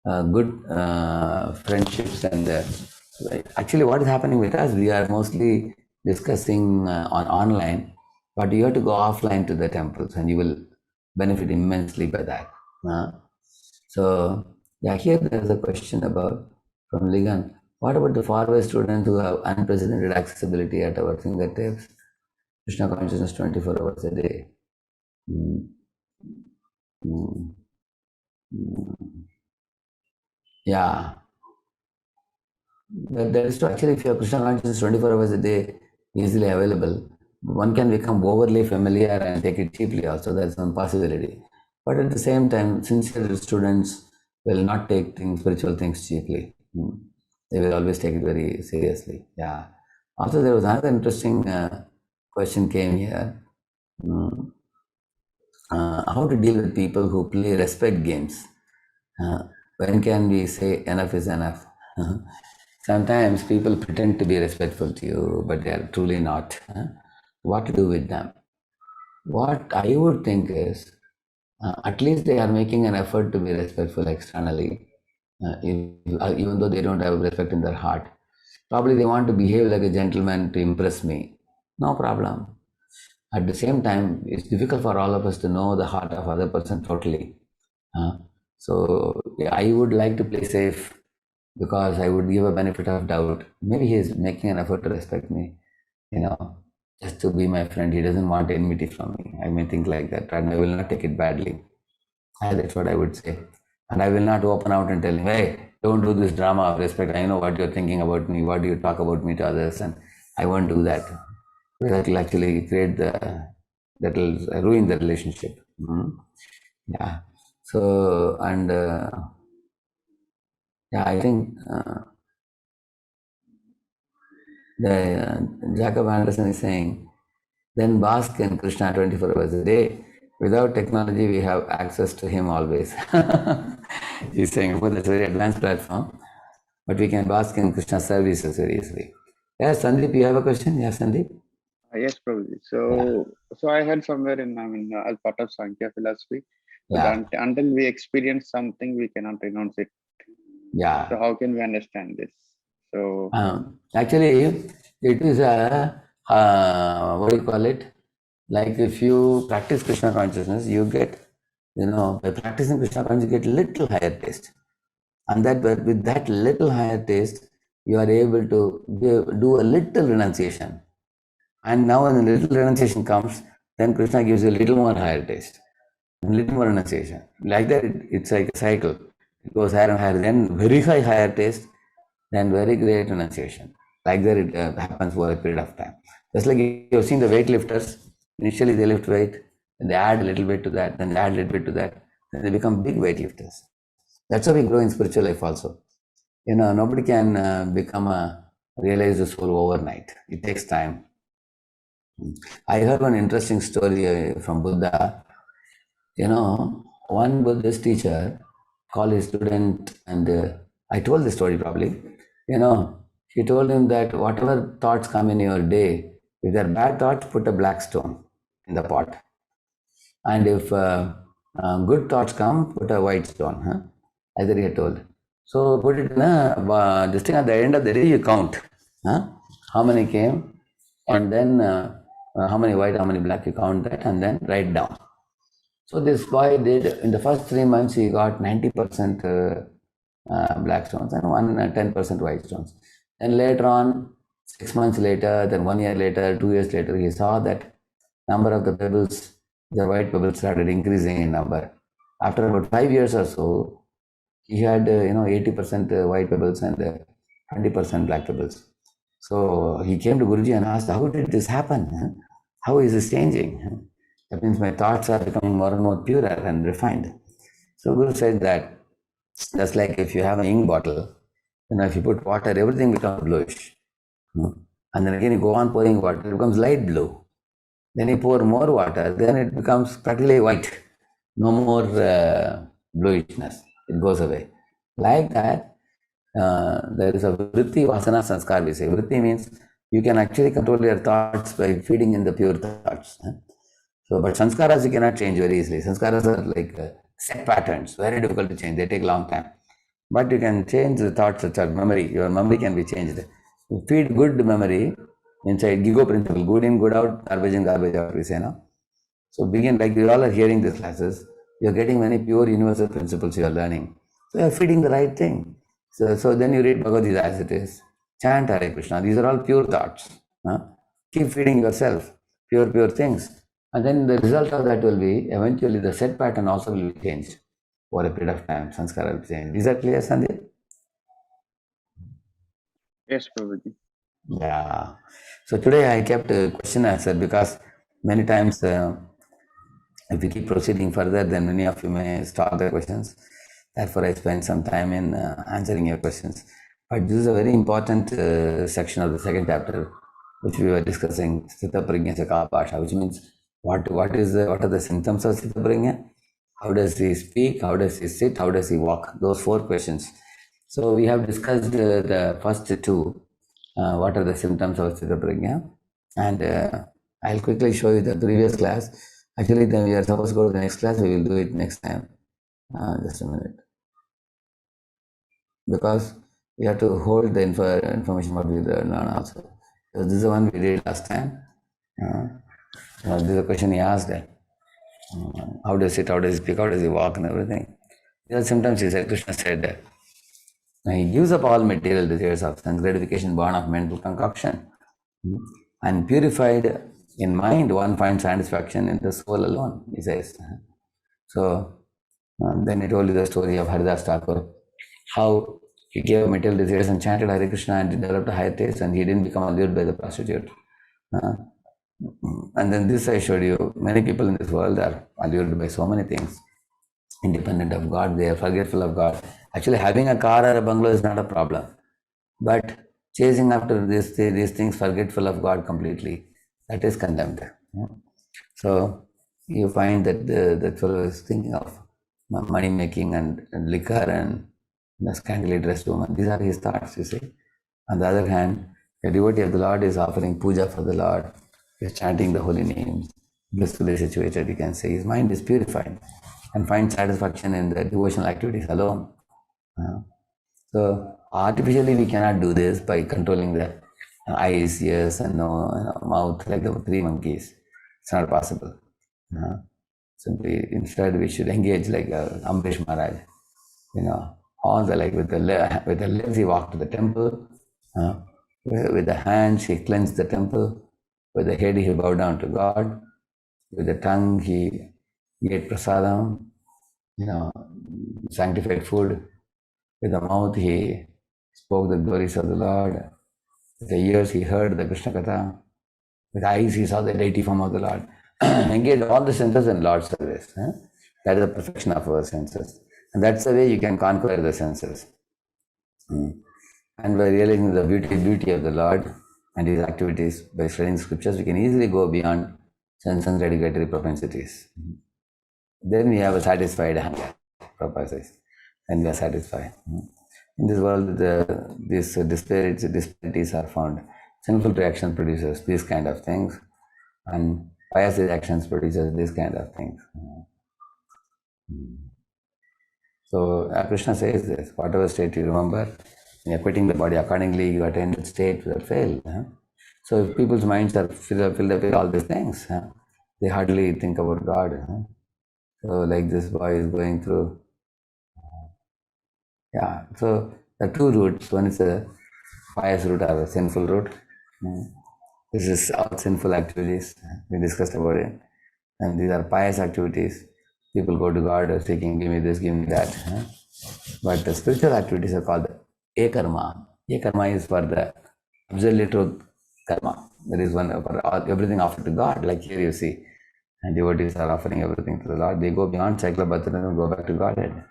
good friendships. And actually, what is happening with us? We are mostly discussing on online, but you have to go offline to the temples, and you will benefit immensely by that. So yeah, here there is a question about from Ligan. What about the forward students who have unprecedented accessibility at our fingertips? Krishna consciousness 24 hours a day. Mm. Mm. Mm. Yeah, that is true. Actually, if your Krishna consciousness 24 hours a day easily available, one can become overly familiar and take it cheaply also. That's one possibility. But at the same time, sincere students will not take spiritual things cheaply. They will always take it very seriously. Yeah. Also, there was another interesting question came here. How to deal with people who play respect games? When can we say enough is enough? Sometimes people pretend to be respectful to you, but they are truly not. What to do with them? What I would think is, at least they are making an effort to be respectful externally, even though they don't have respect in their heart. Probably they want to behave like a gentleman to impress me. No problem. At the same time, it's difficult for all of us to know the heart of other person totally. So yeah, I would like to play safe because I would give a benefit of doubt. Maybe he is making an effort to respect me, just to be my friend. He doesn't want enmity from me. I may think like that, and I will not take it badly. That's what I would say. And I will not open out and tell him, hey, don't do this drama of respect. I know what you're thinking about me, what you talk about me to others, and I won't do that. That will actually that will ruin the relationship. Yeah. So, and yeah, I think Jacob Anderson is saying, then bask in Krishna 24 hours a day. Without technology, we have access to him always. He's saying, well, that's a very advanced platform, but we can bask in Krishna services very easily. Yes, Sandeep, you have a question? Yes, Sandeep? Yes, Prabhuji. So I heard somewhere as part of Sankhya philosophy, that until we experience something, we cannot renounce it. Yeah. So how can we understand this? So actually, it is what do you call it? Like if you practice Krishna consciousness, you get, by practicing Krishna consciousness, you get little higher taste. And that with that little higher taste, you are able to do a little renunciation. And now when the little renunciation comes, then Krishna gives you a little more higher taste, a little more renunciation. Like that, it's like a cycle. It goes higher and higher, then very higher taste, then very great renunciation. Like that, it happens over a period of time. Just like you've seen the weightlifters, initially they lift weight, and they add a little bit to that, then they add a little bit to that, then they become big weightlifters. That's how we grow in spiritual life also. Nobody can realize the soul overnight. It takes time. I heard one interesting story from Buddha. One Buddhist teacher called his student, and I told the story probably. He told him that whatever thoughts come in your day, if they're bad thoughts, put a black stone in the pot. And if good thoughts come, put a white stone. As he had told. So put it in this thing at the end of the day, you count. How many came, and then how many white, how many black, you count that, and then write down. So this boy did, in the first 3 months, he got 90% black stones and 10% white stones. And later on, 6 months later, then 1 year later, 2 years later, he saw that number of the pebbles, the white pebbles started increasing in number. After about 5 years or so, he had 80% white pebbles and 20% black pebbles. So he came to Guruji and asked, how did this happen? How is this changing? That means my thoughts are becoming more and more purer and refined. So Guru said that just like if you have an ink bottle, if you put water, everything becomes bluish. And then again you go on pouring water, it becomes light blue. Then you pour more water, then it becomes practically white. No more bluishness. It goes away. Like that, there is a vritti, vasana, sanskar, we say. Vritti means you can actually control your thoughts by feeding in the pure thoughts. So, but sanskaras you cannot change very easily. Sanskaras are like set patterns, very difficult to change. They take a long time. But you can change the thoughts such as memory. Your memory can be changed. You feed good memory inside Gigo principle. Good in, good out, garbage in, garbage out, we say now. So begin, like you all are hearing these classes, you're getting many pure universal principles you are learning. So you're feeding the right thing. So then you read Bhagavad Gita as it is. Chant Hare Krishna. These are all pure thoughts. Huh? Keep feeding yourself pure things. And then the result of that will be eventually the set pattern also will be changed over a period of time. Sanskara will change. Is that clear, Sandeep? Yes, Prabhuji. Yeah. So today I kept a question answer because many times if we keep proceeding further, then many of you may stop the questions. Therefore, I spent some time in answering your questions. But this is a very important section of the second chapter, which we were discussing, Sthita Prajna Chaka Pasha, which means what are the symptoms of Sthita Prajna? How does he speak? How does he sit? How does he walk? Those 4 questions. So we have discussed the first 2. What are the symptoms of Sthita Prajna? And I'll quickly show you the previous class. Actually, then we are supposed to go to the next class. We will do it next time. Just a minute. Because we have to hold the information what we learn also. So this is the one we did last time. This is a question he asked. How does it, how does he speak, how does he walk and everything. These are symptoms, he said, Krishna said that. Now he gives up all material desires of sense gratification born of mental concoction. And purified in mind, one finds satisfaction in the soul alone, he says. So then he told you the story of Haridas Thakur, how he gave material desires and chanted Hare Krishna and developed a higher taste, and he didn't become allured by the prostitute. And then this I showed you, many people in this world are allured by so many things. Independent of God, they are forgetful of God. Actually, having a car or a bungalow is not a problem. But chasing after these things, forgetful of God completely, that is condemned. So you find that that fellow is thinking of money making and liquor and the scantily dressed woman. These are his thoughts, you see. On the other hand, a devotee of the Lord is offering puja for the Lord, he is chanting the holy names, blissfully situated, you can say. His mind is purified and finds satisfaction in the devotional activities alone. So artificially we cannot do this by controlling the eyes, ears and mouth like the 3 monkeys. It's not possible. Simply instead we should engage like Ambrish Maharaj. All the with the legs he walked to the temple. With the hands he cleansed the temple. With the head he bowed down to God. With the tongue he ate prasadam, sanctified food. With the mouth he spoke the glories of the Lord. With the ears he heard the Krishna Katha. With the eyes he saw the deity form of the Lord. Engage all the senses in Lord's service. That is the perfection of our senses. And that's the way you can conquer the senses. And by realizing the beauty of the Lord and his activities, by studying scriptures, we can easily go beyond sense and regulatory propensities. Then we have a satisfied hunger, Prabhupada says. Then we are satisfied. In this world, these disparities are found. Sinful reaction produces these kind of things, and pious reactions produces these kind of things. So Krishna says this, whatever state you remember, you are quitting the body, accordingly you attain that state without fail. So if people's minds are filled up with all these things, they hardly think about God. So like this boy is going through. So the 2 routes, one is a pious route or a sinful route. This is all sinful activities, we discussed about it. And these are pious activities. People go to God seeking, give me this, give me that. But the spiritual activities are called e-karma. E-karma is for the absolute truth karma. There is one for everything offered to God, like here you see. And devotees are offering everything to the Lord. They go beyond Cyclopatra and go back to Godhead.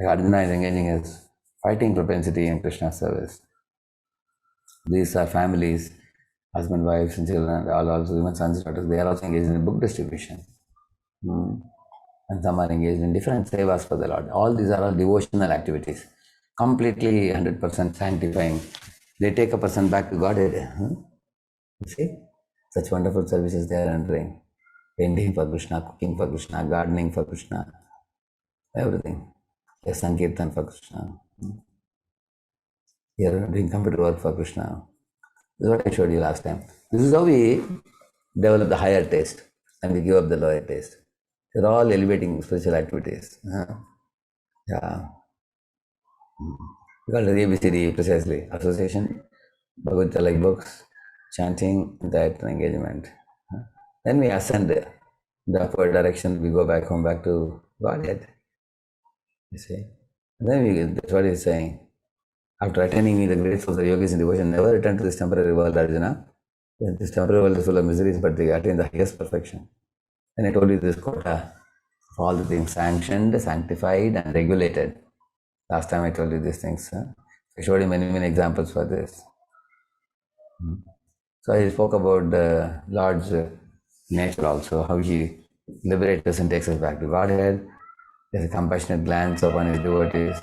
Like Arjuna is engaging his fighting propensity in Krishna's service. These are families, husband, wives, and children, all also even sons, daughters. They are also engaged in book distribution. And some are engaged in different sevas for the Lord. All these are all devotional activities. completely 100% sanctifying. They take a person back to Godhead. You see, such wonderful services they are rendering. Painting for Krishna, cooking for Krishna, gardening for Krishna, everything. Yes, Sankirtan for Krishna. Here doing computer work for Krishna. This is what I showed you last time. This is how we develop the higher taste and we give up the lower taste. They're all elevating spiritual activities. Yeah. We call it ABCD precisely. Association, Bhagavad Gita like books, chanting, that engagement. Then we ascend the upward direction, we go back home, back to Godhead. You see? And then that's what he's saying. After attaining me, the great souls of yogis in devotion, never return to this temporary world, Arjuna. This temporary world is full of miseries, but they attain the highest perfection. And I told you this quota of all the things sanctioned, sanctified, and regulated. Last time I told you these things. I showed you many, many examples for this. So I spoke about the Lord's nature also, how he liberates us and takes us back to Godhead. There's a compassionate glance upon his devotees.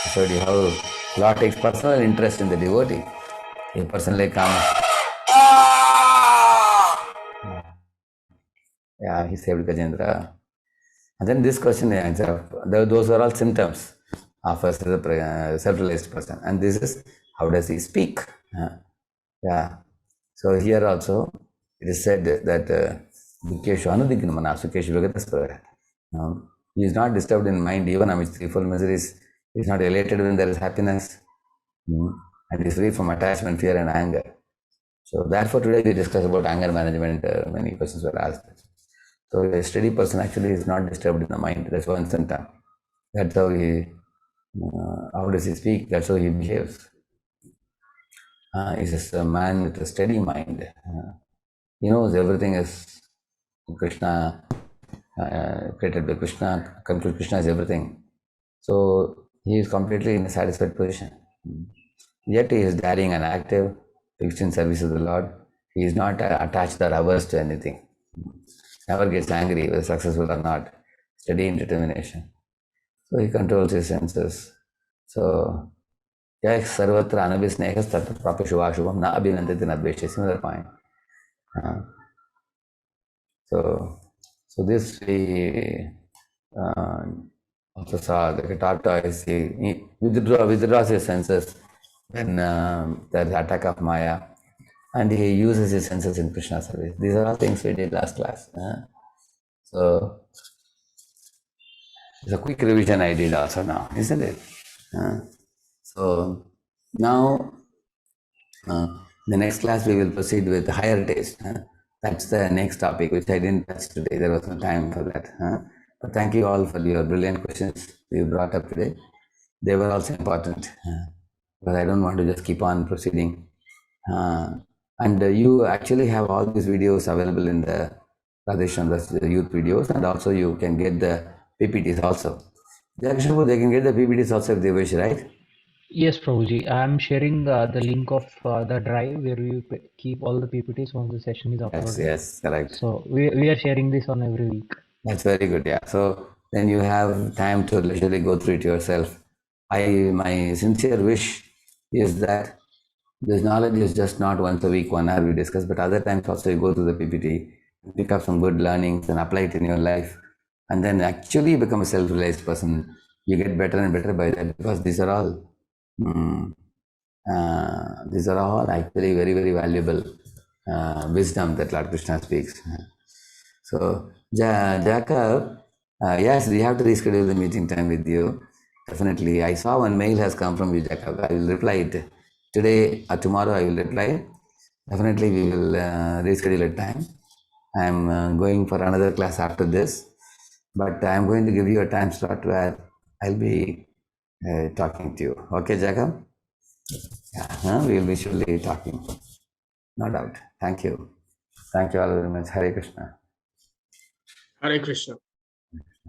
I showed you how Lord takes personal interest in the devotee. He personally comes. Yeah, he saved Gajendra. And then this question I answer. Those are all symptoms of a self-realized person. And this is how does he speak? Yeah. So here also it is said that Dukeshu Anudignamana Sukeshu Vigataspara. He is not disturbed in mind even amidst threefold miseries. He is not elated when there is happiness. And is free from attachment, fear, and anger. So therefore today we discuss about anger management. Many questions were asked. So a steady person actually is not disturbed in the mind. That's one symptom. That's how he, how does he speak? That's how he behaves. He's just a man with a steady mind. He knows everything is Krishna, created by Krishna, complete Krishna is everything. So he is completely in a satisfied position. Yet he is daring and active, fixed in service of the Lord. He is not attached or averse to anything. Never gets angry whether successful or not. Steady in determination. So he controls his senses. So Yah sarvatra anabhisnehas tatra prapashuvashubham na abhinandati nadveshe. Similar point. So this we also saw the tortoise, he withdraws his senses when there is attack of Maya, and he uses his senses in Krishna service. These are all things we did last class. So it's a quick revision I did also now, isn't it? So now the next class we will proceed with higher taste. That's the next topic which I didn't touch today. There was no time for that. But thank you all for your brilliant questions you brought up today. They were also important because I don't want to just keep on proceeding. And you actually have all these videos available in the Radheshandra's youth videos, and also you can get the PPTs also. They can get the PPTs also if they wish, right? Yes, Prabhuji. I'm sharing the link of the drive where we keep all the PPTs once the session is uploaded. Yes, correct. So we are sharing this on every week. That's very good, yeah. So then you have time to leisurely go through it yourself. My sincere wish is that this knowledge is just not once a week, 1 hour we discuss, but other times also you go through the PPT, pick up some good learnings and apply it in your life, and then actually become a self-realized person. You get better and better by that, because these are all actually very, very valuable wisdom that Lord Krishna speaks. So, Jacob, yes, we have to reschedule the meeting time with you. Definitely. I saw one mail has come from you, Jacob. I will reply it. Today or tomorrow I will reply. Definitely we will reschedule a time. I am going for another class after this. But I am going to give you a time slot where I'll be talking to you. Okay, Jacob? Yeah, we will be surely talking. No doubt. Thank you. Thank you all very much. Hare Krishna. Hare Krishna.